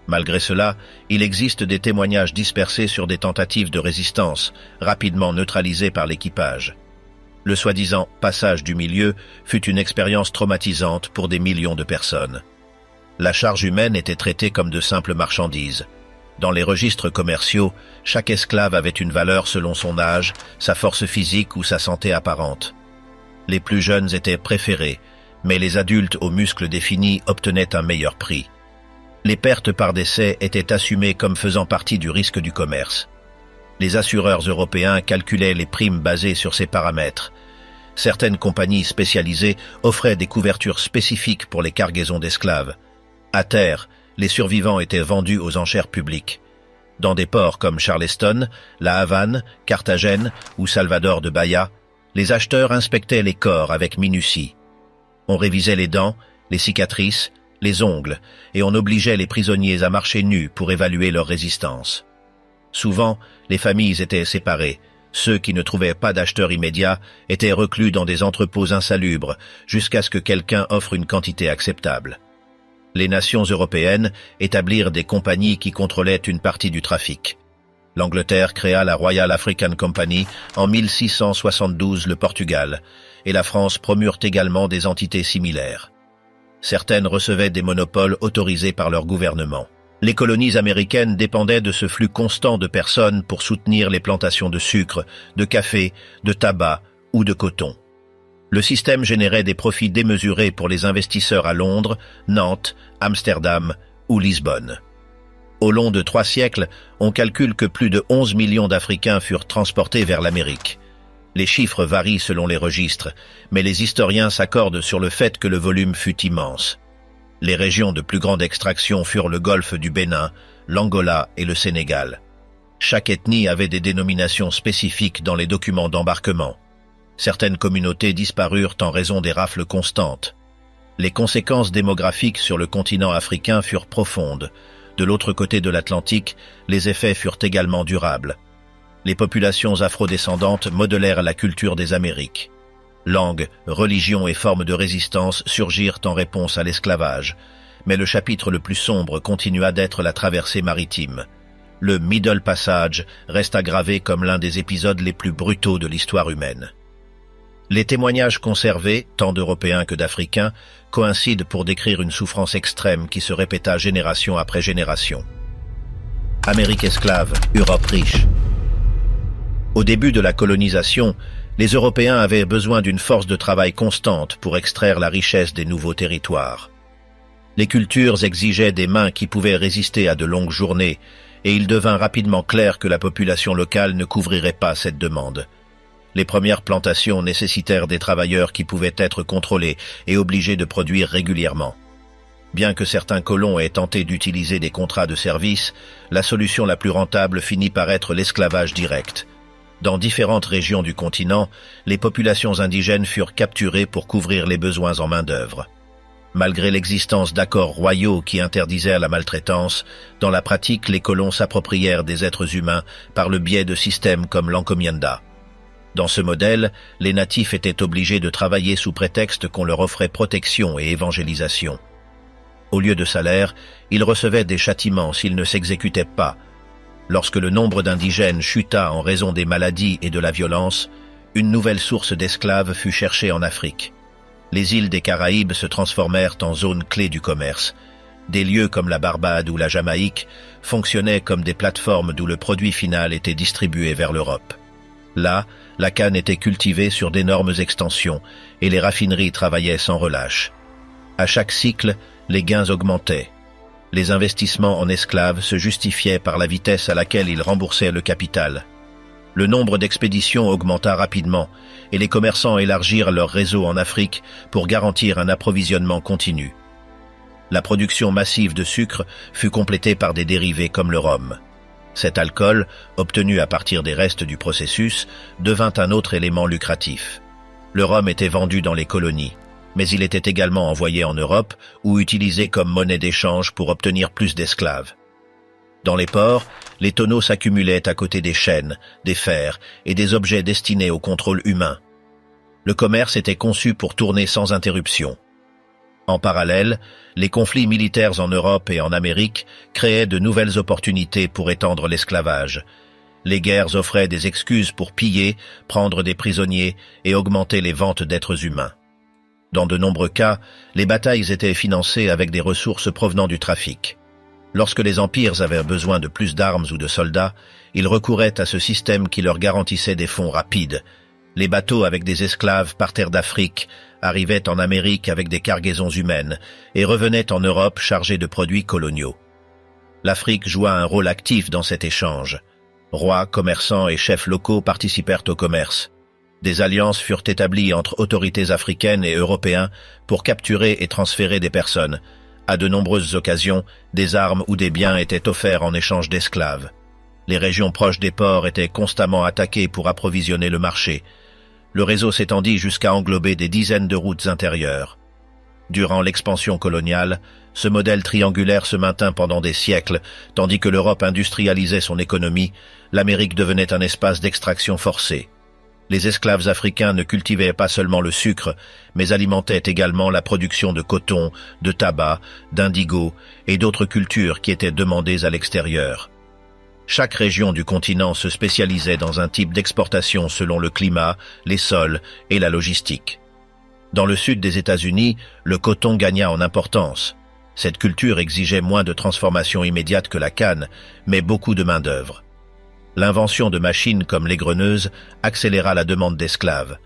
Malgré cela, il existe des témoignages dispersés sur des tentatives de résistance, rapidement neutralisées par l'équipage. Le soi-disant « passage du milieu » fut une expérience traumatisante pour des millions de personnes. La charge humaine était traitée comme de simples marchandises. Dans les registres commerciaux, chaque esclave avait une valeur selon son âge, sa force physique ou sa santé apparente. Les plus jeunes étaient préférés, mais les adultes aux muscles définis obtenaient un meilleur prix. Les pertes par décès étaient assumées comme faisant partie du risque du commerce. Les assureurs européens calculaient les primes basées sur ces paramètres. Certaines compagnies spécialisées offraient des couvertures spécifiques pour les cargaisons d'esclaves. À terre, les survivants étaient vendus aux enchères publiques. Dans des ports comme Charleston, La Havane, Carthagène ou Salvador de Bahia, les acheteurs inspectaient les corps avec minutie. On révisait les dents, les cicatrices, les ongles, et on obligeait les prisonniers à marcher nus pour évaluer leur résistance. Souvent, les familles étaient séparées. Ceux qui ne trouvaient pas d'acheteurs immédiats étaient reclus dans des entrepôts insalubres jusqu'à ce que quelqu'un offre une quantité acceptable. Les nations européennes établirent des compagnies qui contrôlaient une partie du trafic. L'Angleterre créa la Royal African Company en 1672, le Portugal, et la France promurent également des entités similaires. Certaines recevaient des monopoles autorisés par leur gouvernement. Les colonies américaines dépendaient de ce flux constant de personnes pour soutenir les plantations de sucre, de café, de tabac ou de coton. Le système générait des profits démesurés pour les investisseurs à Londres, Nantes, Amsterdam ou Lisbonne. Au long de 3 siècles, on calcule que plus de 11 millions d'Africains furent transportés vers l'Amérique. Les chiffres varient selon les registres, mais les historiens s'accordent sur le fait que le volume fut immense. Les régions de plus grande extraction furent le golfe du Bénin, l'Angola et le Sénégal. Chaque ethnie avait des dénominations spécifiques dans les documents d'embarquement. Certaines communautés disparurent en raison des rafles constantes. Les conséquences démographiques sur le continent africain furent profondes. De l'autre côté de l'Atlantique, les effets furent également durables. Les populations afrodescendantes modelèrent la culture des Amériques. Langues, religions et formes de résistance surgirent en réponse à l'esclavage. Mais le chapitre le plus sombre continua d'être la traversée maritime. Le Middle Passage resta gravé comme l'un des épisodes les plus brutaux de l'histoire humaine. Les témoignages conservés, tant d'Européens que d'Africains, coïncident pour décrire une souffrance extrême qui se répéta génération après génération. Amérique esclave, Europe riche. Au début de la colonisation, les Européens avaient besoin d'une force de travail constante pour extraire la richesse des nouveaux territoires. Les cultures exigeaient des mains qui pouvaient résister à de longues journées, et il devint rapidement clair que la population locale ne couvrirait pas cette demande. Les premières plantations nécessitèrent des travailleurs qui pouvaient être contrôlés et obligés de produire régulièrement. Bien que certains colons aient tenté d'utiliser des contrats de service, la solution la plus rentable finit par être l'esclavage direct. Dans différentes régions du continent, les populations indigènes furent capturées pour couvrir les besoins en main-d'œuvre. Malgré l'existence d'accords royaux qui interdisaient la maltraitance, dans la pratique, les colons s'approprièrent des êtres humains par le biais de systèmes comme l'encomienda. Dans ce modèle, les natifs étaient obligés de travailler sous prétexte qu'on leur offrait protection et évangélisation. Au lieu de salaire, ils recevaient des châtiments s'ils ne s'exécutaient pas. Lorsque le nombre d'indigènes chuta en raison des maladies et de la violence, une nouvelle source d'esclaves fut cherchée en Afrique. Les îles des Caraïbes se transformèrent en zones clés du commerce. Des lieux comme la Barbade ou la Jamaïque fonctionnaient comme des plateformes d'où le produit final était distribué vers l'Europe. Là, la canne était cultivée sur d'énormes extensions et les raffineries travaillaient sans relâche. À chaque cycle, les gains augmentaient. Les investissements en esclaves se justifiaient par la vitesse à laquelle ils remboursaient le capital. Le nombre d'expéditions augmenta rapidement et les commerçants élargirent leur réseau en Afrique pour garantir un approvisionnement continu. La production massive de sucre fut complétée par des dérivés comme le rhum. Cet alcool, obtenu à partir des restes du processus, devint un autre élément lucratif. Le rhum était vendu dans les colonies, mais il était également envoyé en Europe ou utilisé comme monnaie d'échange pour obtenir plus d'esclaves. Dans les ports, les tonneaux s'accumulaient à côté des chaînes, des fers et des objets destinés au contrôle humain. Le commerce était conçu pour tourner sans interruption. En parallèle, les conflits militaires en Europe et en Amérique créaient de nouvelles opportunités pour étendre l'esclavage. Les guerres offraient des excuses pour piller, prendre des prisonniers et augmenter les ventes d'êtres humains. Dans de nombreux cas, les batailles étaient financées avec des ressources provenant du trafic. Lorsque les empires avaient besoin de plus d'armes ou de soldats, ils recouraient à ce système qui leur garantissait des fonds rapides. Les bateaux avec des esclaves partirent d'Afrique, arrivaient en Amérique avec des cargaisons humaines et revenaient en Europe chargés de produits coloniaux. L'Afrique joua un rôle actif dans cet échange. Rois, commerçants et chefs locaux participèrent au commerce. Des alliances furent établies entre autorités africaines et européennes pour capturer et transférer des personnes. À de nombreuses occasions, des armes ou des biens étaient offerts en échange d'esclaves. Les régions proches des ports étaient constamment attaquées pour approvisionner le marché. Le réseau s'étendit jusqu'à englober des dizaines de routes intérieures. Durant l'expansion coloniale, ce modèle triangulaire se maintint pendant des siècles, tandis que l'Europe industrialisait son économie, l'Amérique devenait un espace d'extraction forcée. Les esclaves africains ne cultivaient pas seulement le sucre, mais alimentaient également la production de coton, de tabac, d'indigo et d'autres cultures qui étaient demandées à l'extérieur. Chaque région du continent se spécialisait dans un type d'exportation selon le climat, les sols et la logistique. Dans le sud des États-Unis, le coton gagna en importance. Cette culture exigeait moins de transformation immédiate que la canne, mais beaucoup de main-d'œuvre. L'invention de machines comme l'égreneuse accéléra la demande d'esclaves.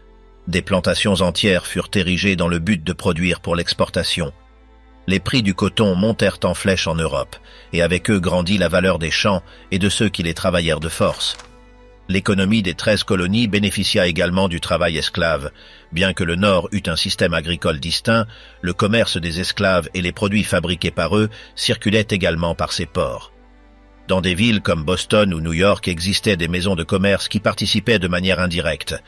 Des plantations entières furent érigées dans le but de produire pour l'exportation. Les prix du coton montèrent en flèche en Europe, et avec eux grandit la valeur des champs et de ceux qui les travaillèrent de force. L'économie des 13 colonies bénéficia également du travail esclave. Bien que le Nord eût un système agricole distinct, le commerce des esclaves et les produits fabriqués par eux circulaient également par ces ports. Dans des villes comme Boston ou New York existaient des maisons de commerce qui participaient de manière indirecte.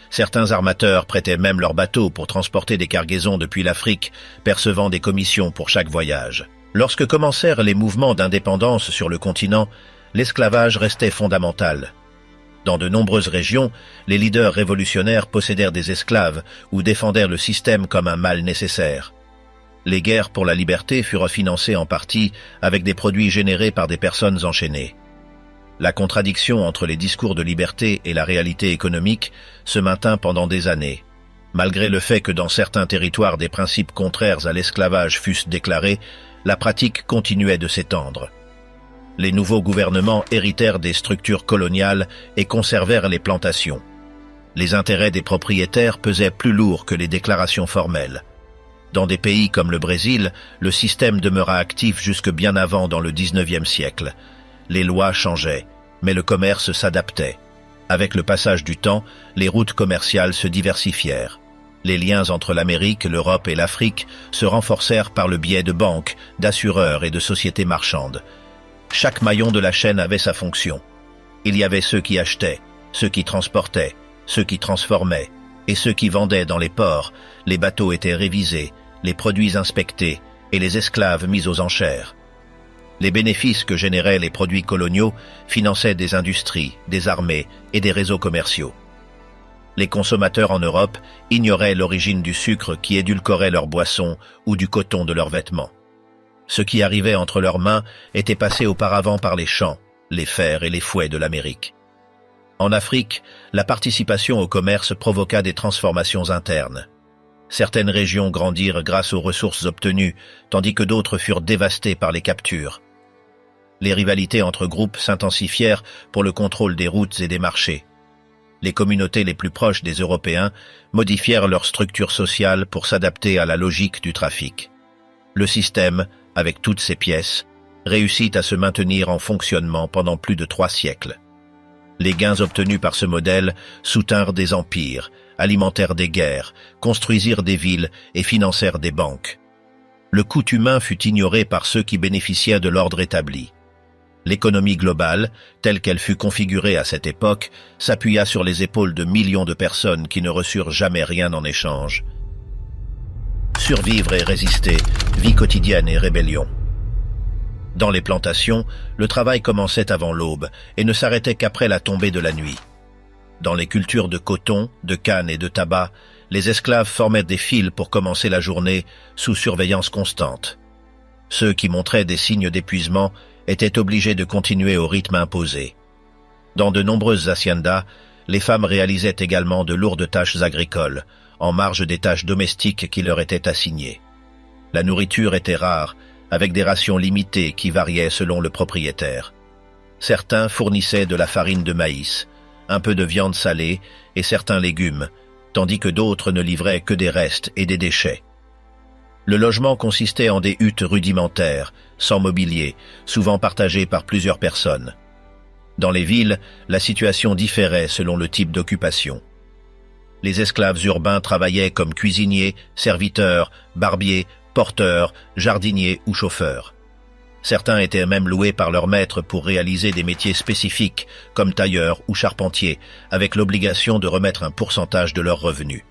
Certains armateurs prêtaient même leurs bateaux pour transporter des cargaisons depuis l'Afrique, percevant des commissions pour chaque voyage. Lorsque commencèrent les mouvements d'indépendance sur le continent, l'esclavage restait fondamental. Dans de nombreuses régions, les leaders révolutionnaires possédèrent des esclaves ou défendèrent le système comme un mal nécessaire. Les guerres pour la liberté furent financées en partie avec des produits générés par des personnes enchaînées. La contradiction entre les discours de liberté et la réalité économique se maintint pendant des années. Malgré le fait que dans certains territoires des principes contraires à l'esclavage fussent déclarés, la pratique continuait de s'étendre. Les nouveaux gouvernements héritèrent des structures coloniales et conservèrent les plantations. Les intérêts des propriétaires pesaient plus lourd que les déclarations formelles. Dans des pays comme le Brésil, le système demeura actif jusque bien avant dans le XIXe siècle. Les lois changeaient, mais le commerce s'adaptait. Avec le passage du temps, les routes commerciales se diversifièrent. Les liens entre l'Amérique, l'Europe et l'Afrique se renforcèrent par le biais de banques, d'assureurs et de sociétés marchandes. Chaque maillon de la chaîne avait sa fonction. Il y avait ceux qui achetaient, ceux qui transportaient, ceux qui transformaient et ceux qui vendaient dans les ports. Les bateaux étaient révisés, les produits inspectés et les esclaves mis aux enchères. Les bénéfices que généraient les produits coloniaux finançaient des industries, des armées et des réseaux commerciaux. Les consommateurs en Europe ignoraient l'origine du sucre qui édulcorait leurs boissons ou du coton de leurs vêtements. Ce qui arrivait entre leurs mains était passé auparavant par les champs, les fers et les fouets de l'Amérique. En Afrique, la participation au commerce provoqua des transformations internes. Certaines régions grandirent grâce aux ressources obtenues, tandis que d'autres furent dévastées par les captures. Les rivalités entre groupes s'intensifièrent pour le contrôle des routes et des marchés. Les communautés les plus proches des Européens modifièrent leur structure sociale pour s'adapter à la logique du trafic. Le système, avec toutes ses pièces, réussit à se maintenir en fonctionnement pendant plus de 3 siècles. Les gains obtenus par ce modèle soutinrent des empires, alimentèrent des guerres, construisirent des villes et financèrent des banques. Le coût humain fut ignoré par ceux qui bénéficiaient de l'ordre établi. L'économie globale, telle qu'elle fut configurée à cette époque, s'appuya sur les épaules de millions de personnes qui ne reçurent jamais rien en échange. Survivre et résister, vie quotidienne et rébellion. Dans les plantations, le travail commençait avant l'aube et ne s'arrêtait qu'après la tombée de la nuit. Dans les cultures de coton, de canne et de tabac, les esclaves formaient des files pour commencer la journée sous surveillance constante. Ceux qui montraient des signes d'épuisement étaient obligés de continuer au rythme imposé. Dans de nombreuses haciendas, les femmes réalisaient également de lourdes tâches agricoles, en marge des tâches domestiques qui leur étaient assignées. La nourriture était rare, avec des rations limitées qui variaient selon le propriétaire. Certains fournissaient de la farine de maïs, un peu de viande salée et certains légumes, tandis que d'autres ne livraient que des restes et des déchets. Le logement consistait en des huttes rudimentaires, sans mobilier, souvent partagées par plusieurs personnes. Dans les villes, la situation différait selon le type d'occupation. Les esclaves urbains travaillaient comme cuisiniers, serviteurs, barbiers, porteurs, jardiniers ou chauffeurs. Certains étaient même loués par leur maître pour réaliser des métiers spécifiques, comme tailleurs ou charpentiers, avec l'obligation de remettre un pourcentage de leurs revenus.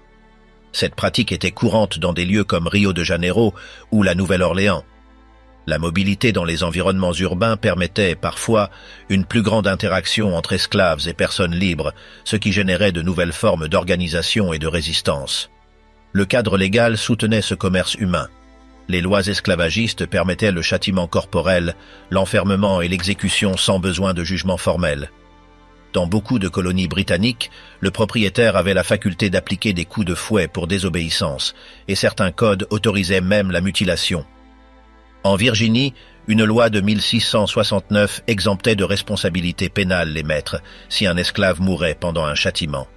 Cette pratique était courante dans des lieux comme Rio de Janeiro ou la Nouvelle-Orléans. La mobilité dans les environnements urbains permettait, parfois, une plus grande interaction entre esclaves et personnes libres, ce qui générait de nouvelles formes d'organisation et de résistance. Le cadre légal soutenait ce commerce humain. Les lois esclavagistes permettaient le châtiment corporel, l'enfermement et l'exécution sans besoin de jugement formel. Dans beaucoup de colonies britanniques, le propriétaire avait la faculté d'appliquer des coups de fouet pour désobéissance, et certains codes autorisaient même la mutilation. En Virginie, une loi de 1669 exemptait de responsabilité pénale les maîtres si un esclave mourait pendant un châtiment.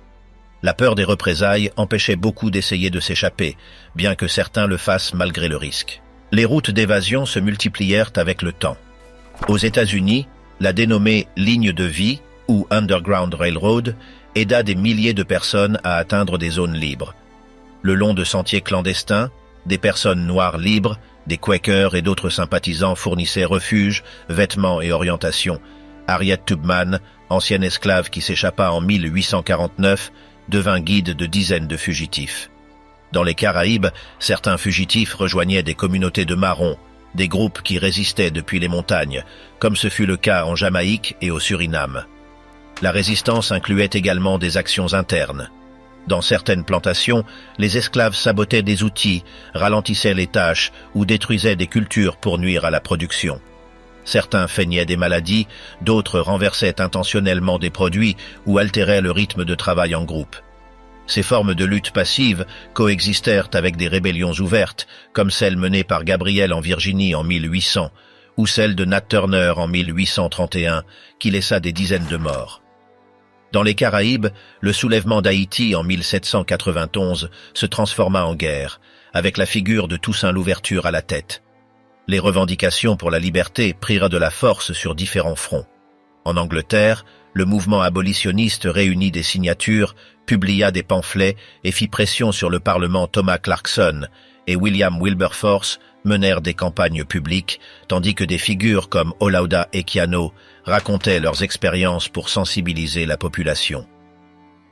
La peur des représailles empêchait beaucoup d'essayer de s'échapper, bien que certains le fassent malgré le risque. Les routes d'évasion se multiplièrent avec le temps. Aux États-Unis, la dénommée ligne de vie, ou Underground Railroad, aida des milliers de personnes à atteindre des zones libres. Le long de sentiers clandestins, des personnes noires libres, des Quakers et d'autres sympathisants fournissaient refuge, vêtements et orientation. Harriet Tubman, ancienne esclave qui s'échappa en 1849, devint guide de dizaines de fugitifs. Dans les Caraïbes, certains fugitifs rejoignaient des communautés de marrons, des groupes qui résistaient depuis les montagnes, comme ce fut le cas en Jamaïque et au Suriname. La résistance incluait également des actions internes. Dans certaines plantations, les esclaves sabotaient des outils, ralentissaient les tâches ou détruisaient des cultures pour nuire à la production. Certains feignaient des maladies, d'autres renversaient intentionnellement des produits ou altéraient le rythme de travail en groupe. Ces formes de lutte passive coexistèrent avec des rébellions ouvertes, comme celle menée par Gabriel en Virginie en 1800, ou celle de Nat Turner en 1831, qui laissa des dizaines de morts. Dans les Caraïbes, le soulèvement d'Haïti en 1791 se transforma en guerre, avec la figure de Toussaint Louverture à la tête. Les revendications pour la liberté prirent de la force sur différents fronts. En Angleterre, le mouvement abolitionniste réunit des signatures, publia des pamphlets et fit pression sur le Parlement. Thomas Clarkson et William Wilberforce menèrent des campagnes publiques, tandis que des figures comme Olaudah Equiano racontaient leurs expériences pour sensibiliser la population.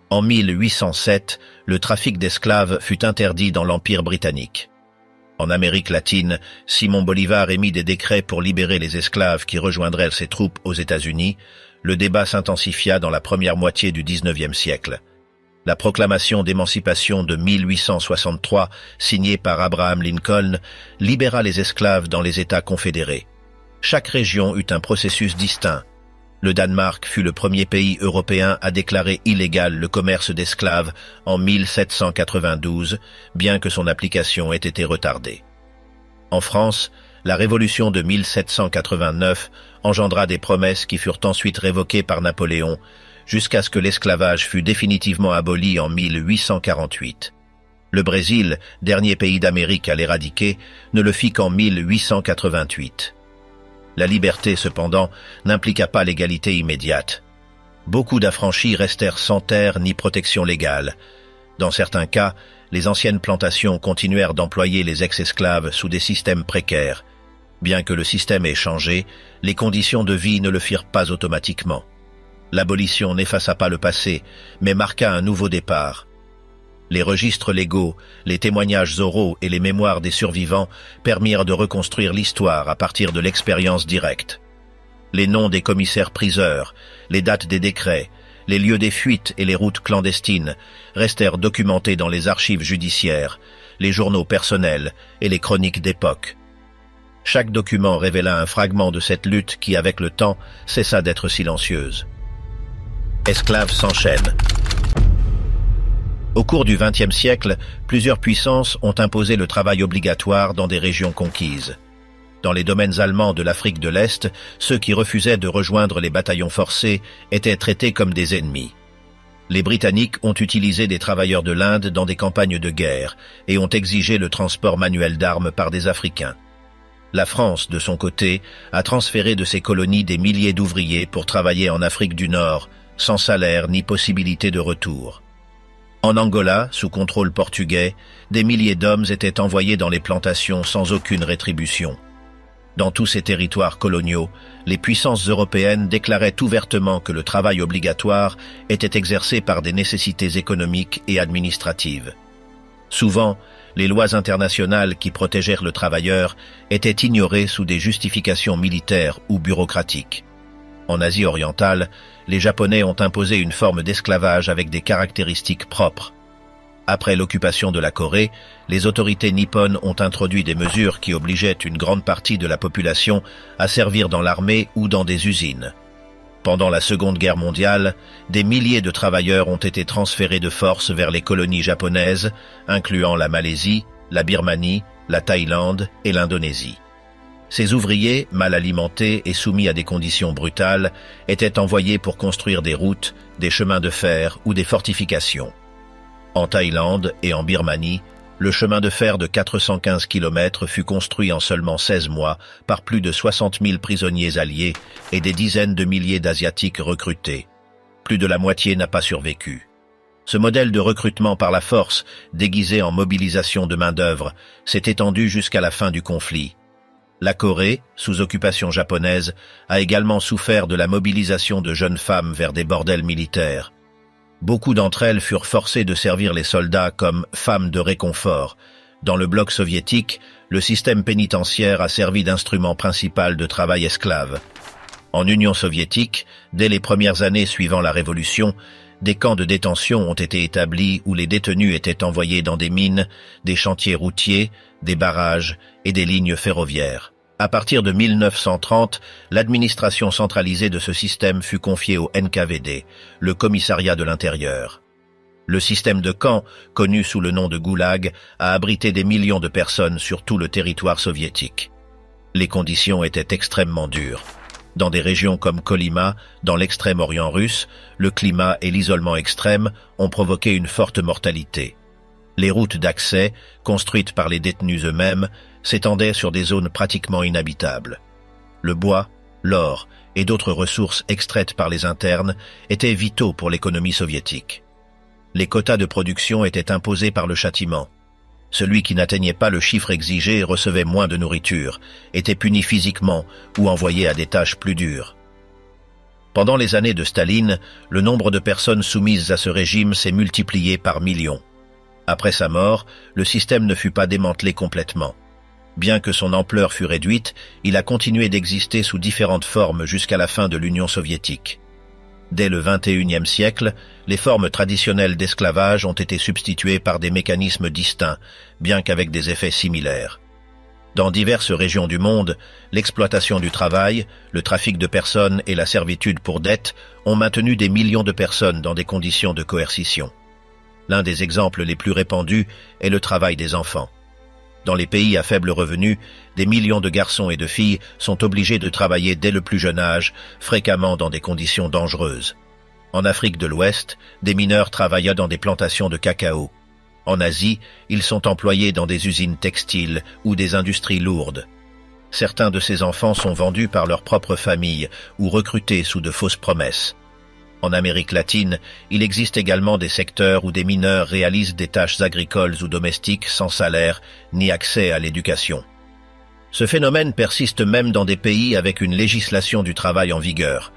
En 1807, le trafic d'esclaves fut interdit dans l'Empire britannique. En Amérique latine, Simon Bolivar émit des décrets pour libérer les esclaves qui rejoindraient ses troupes aux États-Unis. Le débat s'intensifia dans la première moitié du XIXe siècle. La proclamation d'émancipation de 1863, signée par Abraham Lincoln, libéra les esclaves dans les États confédérés. Chaque région eut un processus distinct. Le Danemark fut le premier pays européen à déclarer illégal le commerce d'esclaves en 1792, bien que son application ait été retardée. En France, la Révolution de 1789 engendra des promesses qui furent ensuite révoquées par Napoléon, jusqu'à ce que l'esclavage fût définitivement aboli en 1848. Le Brésil, dernier pays d'Amérique à l'éradiquer, ne le fit qu'en 1888. La liberté, cependant, n'impliqua pas l'égalité immédiate. Beaucoup d'affranchis restèrent sans terre ni protection légale. Dans certains cas, les anciennes plantations continuèrent d'employer les ex-esclaves sous des systèmes précaires. Bien que le système ait changé, les conditions de vie ne le firent pas automatiquement. L'abolition n'effaça pas le passé, mais marqua un nouveau départ. Les registres légaux, les témoignages oraux et les mémoires des survivants permirent de reconstruire l'histoire à partir de l'expérience directe. Les noms des commissaires-priseurs, les dates des décrets, les lieux des fuites et les routes clandestines restèrent documentés dans les archives judiciaires, les journaux personnels et les chroniques d'époque. Chaque document révéla un fragment de cette lutte qui, avec le temps, cessa d'être silencieuse. Esclaves s'enchaînent. Au cours du XXe siècle, plusieurs puissances ont imposé le travail obligatoire dans des régions conquises. Dans les domaines allemands de l'Afrique de l'Est, ceux qui refusaient de rejoindre les bataillons forcés étaient traités comme des ennemis. Les Britanniques ont utilisé des travailleurs de l'Inde dans des campagnes de guerre et ont exigé le transport manuel d'armes par des Africains. La France, de son côté, a transféré de ses colonies des milliers d'ouvriers pour travailler en Afrique du Nord, sans salaire ni possibilité de retour. En Angola, sous contrôle portugais, des milliers d'hommes étaient envoyés dans les plantations sans aucune rétribution. Dans tous ces territoires coloniaux, les puissances européennes déclaraient ouvertement que le travail obligatoire était exercé par des nécessités économiques et administratives. Souvent, les lois internationales qui protégèrent le travailleur étaient ignorées sous des justifications militaires ou bureaucratiques. En Asie orientale, les Japonais ont imposé une forme d'esclavage avec des caractéristiques propres. Après l'occupation de la Corée, les autorités nippones ont introduit des mesures qui obligeaient une grande partie de la population à servir dans l'armée ou dans des usines. Pendant la Seconde Guerre mondiale, des milliers de travailleurs ont été transférés de force vers les colonies japonaises, incluant la Malaisie, la Birmanie, la Thaïlande et l'Indonésie. Ces ouvriers, mal alimentés et soumis à des conditions brutales, étaient envoyés pour construire des routes, des chemins de fer ou des fortifications. En Thaïlande et en Birmanie, le chemin de fer de 415 km fut construit en seulement 16 mois par plus de 60 000 prisonniers alliés et des dizaines de milliers d'Asiatiques recrutés. Plus de la moitié n'a pas survécu. Ce modèle de recrutement par la force, déguisé en mobilisation de main-d'œuvre, s'est étendu jusqu'à la fin du conflit. La Corée, sous occupation japonaise, a également souffert de la mobilisation de jeunes femmes vers des bordels militaires. Beaucoup d'entre elles furent forcées de servir les soldats comme femmes de réconfort. Dans le bloc soviétique, le système pénitentiaire a servi d'instrument principal de travail esclave. En Union soviétique, dès les premières années suivant la Révolution, des camps de détention ont été établis où les détenus étaient envoyés dans des mines, des chantiers routiers, des barrages et des lignes ferroviaires. À partir de 1930, l'administration centralisée de ce système fut confiée au NKVD, le commissariat de l'intérieur. Le système de camps, connu sous le nom de goulag, a abrité des millions de personnes sur tout le territoire soviétique. Les conditions étaient extrêmement dures. Dans des régions comme Kolyma, dans l'extrême-orient russe, le climat et l'isolement extrême ont provoqué une forte mortalité. Les routes d'accès, construites par les détenus eux-mêmes, s'étendaient sur des zones pratiquement inhabitables. Le bois, l'or et d'autres ressources extraites par les internes étaient vitaux pour l'économie soviétique. Les quotas de production étaient imposés par le châtiment. Celui qui n'atteignait pas le chiffre exigé recevait moins de nourriture, était puni physiquement ou envoyé à des tâches plus dures. Pendant les années de Staline, le nombre de personnes soumises à ce régime s'est multiplié par millions. Après sa mort, le système ne fut pas démantelé complètement. Bien que son ampleur fût réduite, il a continué d'exister sous différentes formes jusqu'à la fin de l'Union soviétique. Dès le XXIe siècle, les formes traditionnelles d'esclavage ont été substituées par des mécanismes distincts, bien qu'avec des effets similaires. Dans diverses régions du monde, l'exploitation du travail, le trafic de personnes et la servitude pour dette ont maintenu des millions de personnes dans des conditions de coercition. L'un des exemples les plus répandus est le travail des enfants. Dans les pays à faible revenu, des millions de garçons et de filles sont obligés de travailler dès le plus jeune âge, fréquemment dans des conditions dangereuses. En Afrique de l'Ouest, des mineurs travaillent dans des plantations de cacao. En Asie, ils sont employés dans des usines textiles ou des industries lourdes. Certains de ces enfants sont vendus par leur propre famille ou recrutés sous de fausses promesses. En Amérique latine, il existe également des secteurs où des mineurs réalisent des tâches agricoles ou domestiques sans salaire ni accès à l'éducation. Ce phénomène persiste même dans des pays avec une législation du travail en vigueur.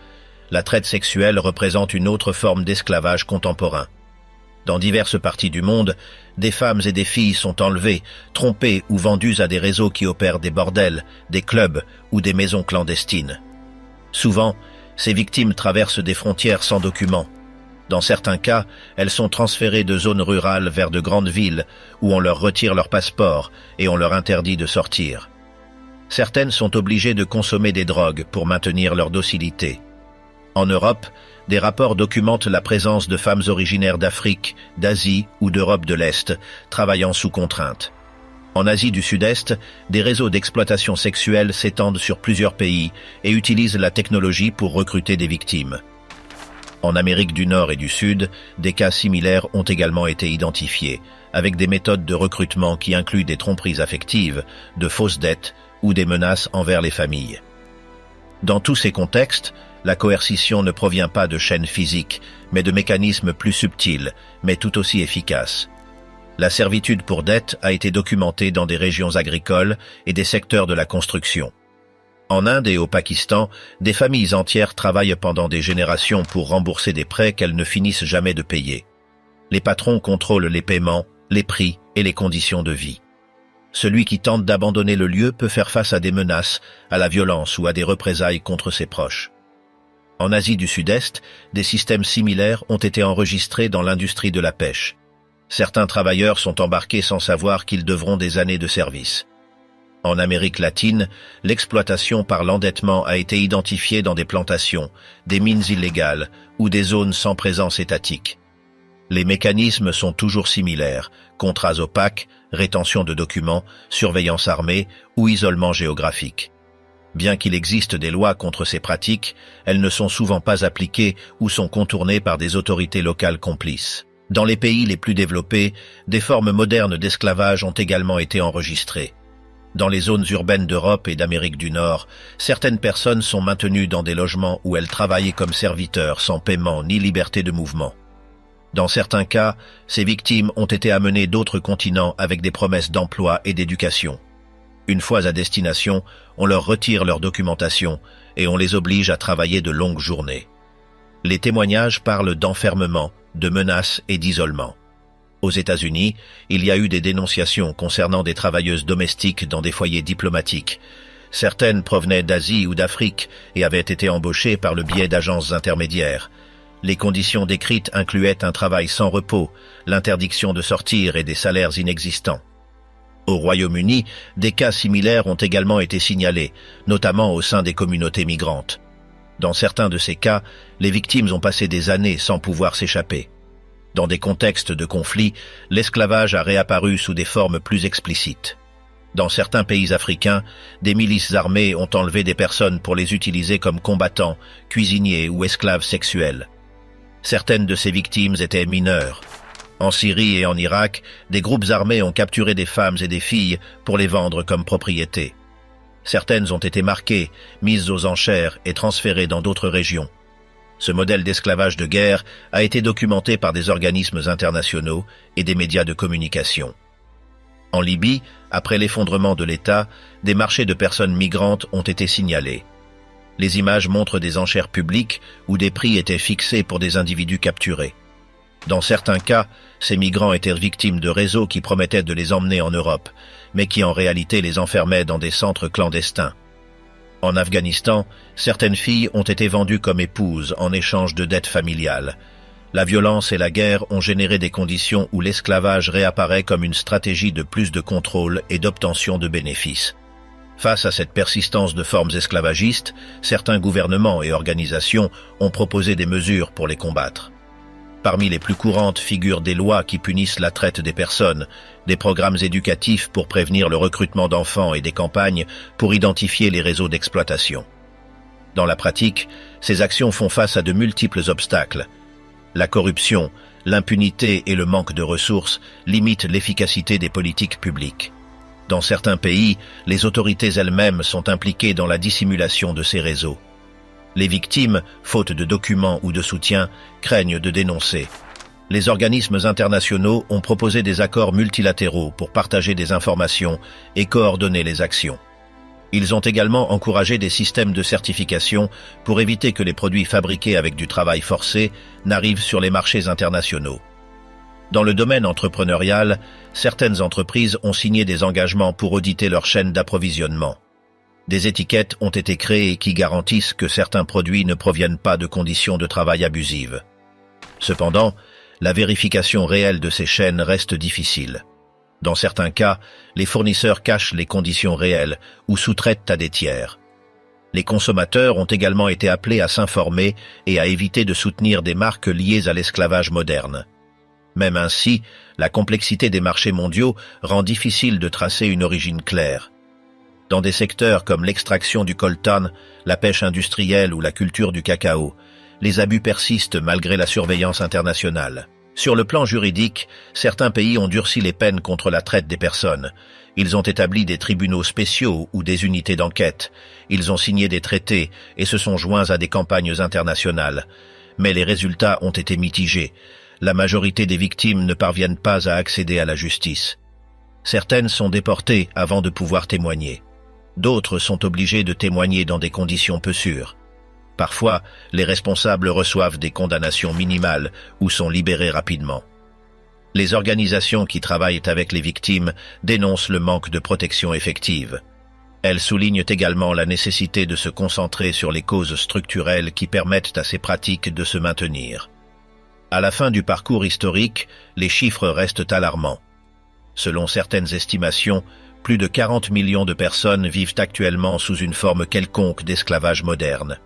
La traite sexuelle représente une autre forme d'esclavage contemporain. Dans diverses parties du monde, des femmes et des filles sont enlevées, trompées ou vendues à des réseaux qui opèrent des bordels, des clubs ou des maisons clandestines. Souvent, ces victimes traversent des frontières sans documents. Dans certains cas, elles sont transférées de zones rurales vers de grandes villes où on leur retire leur passeport et on leur interdit de sortir. Certaines sont obligées de consommer des drogues pour maintenir leur docilité. En Europe, des rapports documentent la présence de femmes originaires d'Afrique, d'Asie ou d'Europe de l'Est, travaillant sous contrainte. En Asie du Sud-Est, des réseaux d'exploitation sexuelle s'étendent sur plusieurs pays et utilisent la technologie pour recruter des victimes. En Amérique du Nord et du Sud, des cas similaires ont également été identifiés, avec des méthodes de recrutement qui incluent des tromperies affectives, de fausses dettes ou des menaces envers les familles. Dans tous ces contextes, la coercition ne provient pas de chaînes physiques, mais de mécanismes plus subtils, mais tout aussi efficaces. La servitude pour dette a été documentée dans des régions agricoles et des secteurs de la construction. En Inde et au Pakistan, des familles entières travaillent pendant des générations pour rembourser des prêts qu'elles ne finissent jamais de payer. Les patrons contrôlent les paiements, les prix et les conditions de vie. Celui qui tente d'abandonner le lieu peut faire face à des menaces, à la violence ou à des représailles contre ses proches. En Asie du Sud-Est, des systèmes similaires ont été enregistrés dans l'industrie de la pêche. Certains travailleurs sont embarqués sans savoir qu'ils devront des années de service. En Amérique latine, l'exploitation par l'endettement a été identifiée dans des plantations, des mines illégales ou des zones sans présence étatique. Les mécanismes sont toujours similaires, contrats opaques, rétention de documents, surveillance armée ou isolement géographique. Bien qu'il existe des lois contre ces pratiques, elles ne sont souvent pas appliquées ou sont contournées par des autorités locales complices. Dans les pays les plus développés, des formes modernes d'esclavage ont également été enregistrées. Dans les zones urbaines d'Europe et d'Amérique du Nord, certaines personnes sont maintenues dans des logements où elles travaillaient comme serviteurs sans paiement ni liberté de mouvement. Dans certains cas, ces victimes ont été amenées d'autres continents avec des promesses d'emploi et d'éducation. Une fois à destination, on leur retire leur documentation et on les oblige à travailler de longues journées. Les témoignages parlent d'enfermement, de menaces et d'isolement. Aux États-Unis, il y a eu des dénonciations concernant des travailleuses domestiques dans des foyers diplomatiques. Certaines provenaient d'Asie ou d'Afrique et avaient été embauchées par le biais d'agences intermédiaires. Les conditions décrites incluaient un travail sans repos, l'interdiction de sortir et des salaires inexistants. Au Royaume-Uni, des cas similaires ont également été signalés, notamment au sein des communautés migrantes. Dans certains de ces cas, les victimes ont passé des années sans pouvoir s'échapper. Dans des contextes de conflit, l'esclavage a réapparu sous des formes plus explicites. Dans certains pays africains, des milices armées ont enlevé des personnes pour les utiliser comme combattants, cuisiniers ou esclaves sexuels. Certaines de ces victimes étaient mineures. En Syrie et en Irak, des groupes armés ont capturé des femmes et des filles pour les vendre comme propriétés. Certaines ont été marquées, mises aux enchères et transférées dans d'autres régions. Ce modèle d'esclavage de guerre a été documenté par des organismes internationaux et des médias de communication. En Libye, après l'effondrement de l'État, des marchés de personnes migrantes ont été signalés. Les images montrent des enchères publiques où des prix étaient fixés pour des individus capturés. Dans certains cas, ces migrants étaient victimes de réseaux qui promettaient de les emmener en Europe, mais qui en réalité les enfermaient dans des centres clandestins. En Afghanistan, certaines filles ont été vendues comme épouses en échange de dettes familiales. La violence et la guerre ont généré des conditions où l'esclavage réapparaît comme une stratégie de plus de contrôle et d'obtention de bénéfices. Face à cette persistance de formes esclavagistes, certains gouvernements et organisations ont proposé des mesures pour les combattre. Parmi les plus courantes figurent des lois qui punissent la traite des personnes, des programmes éducatifs pour prévenir le recrutement d'enfants et des campagnes pour identifier les réseaux d'exploitation. Dans la pratique, ces actions font face à de multiples obstacles. La corruption, l'impunité et le manque de ressources limitent l'efficacité des politiques publiques. Dans certains pays, les autorités elles-mêmes sont impliquées dans la dissimulation de ces réseaux. Les victimes, faute de documents ou de soutien, craignent de dénoncer. Les organismes internationaux ont proposé des accords multilatéraux pour partager des informations et coordonner les actions. Ils ont également encouragé des systèmes de certification pour éviter que les produits fabriqués avec du travail forcé n'arrivent sur les marchés internationaux. Dans le domaine entrepreneurial, certaines entreprises ont signé des engagements pour auditer leur chaîne d'approvisionnement. Des étiquettes ont été créées qui garantissent que certains produits ne proviennent pas de conditions de travail abusives. Cependant, la vérification réelle de ces chaînes reste difficile. Dans certains cas, les fournisseurs cachent les conditions réelles ou sous-traitent à des tiers. Les consommateurs ont également été appelés à s'informer et à éviter de soutenir des marques liées à l'esclavage moderne. Même ainsi, la complexité des marchés mondiaux rend difficile de tracer une origine claire. Dans des secteurs comme l'extraction du coltan, la pêche industrielle ou la culture du cacao, les abus persistent malgré la surveillance internationale. Sur le plan juridique, certains pays ont durci les peines contre la traite des personnes. Ils ont établi des tribunaux spéciaux ou des unités d'enquête. Ils ont signé des traités et se sont joints à des campagnes internationales. Mais les résultats ont été mitigés. La majorité des victimes ne parviennent pas à accéder à la justice. Certaines sont déportées avant de pouvoir témoigner. D'autres sont obligées de témoigner dans des conditions peu sûres. Parfois, les responsables reçoivent des condamnations minimales ou sont libérés rapidement. Les organisations qui travaillent avec les victimes dénoncent le manque de protection effective. Elles soulignent également la nécessité de se concentrer sur les causes structurelles qui permettent à ces pratiques de se maintenir. À la fin du parcours historique, les chiffres restent alarmants. Selon certaines estimations, plus de 40 millions de personnes vivent actuellement sous une forme quelconque d'esclavage moderne.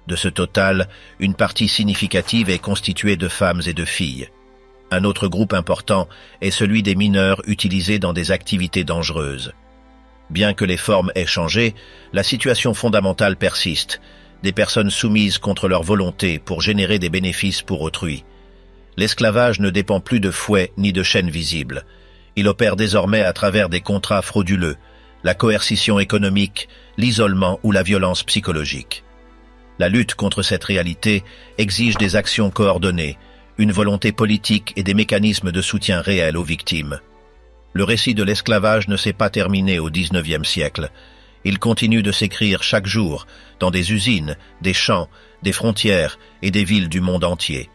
De ce total, une partie significative est constituée de femmes et de filles. Un autre groupe important est celui des mineurs utilisés dans des activités dangereuses. Bien que les formes aient changé, la situation fondamentale persiste, des personnes soumises contre leur volonté pour générer des bénéfices pour autrui. L'esclavage ne dépend plus de fouets ni de chaînes visibles. Il opère désormais à travers des contrats frauduleux, la coercition économique, l'isolement ou la violence psychologique. La lutte contre cette réalité exige des actions coordonnées, une volonté politique et des mécanismes de soutien réels aux victimes. Le récit de l'esclavage ne s'est pas terminé au XIXe siècle. Il continue de s'écrire chaque jour dans des usines, des champs, des frontières et des villes du monde entier.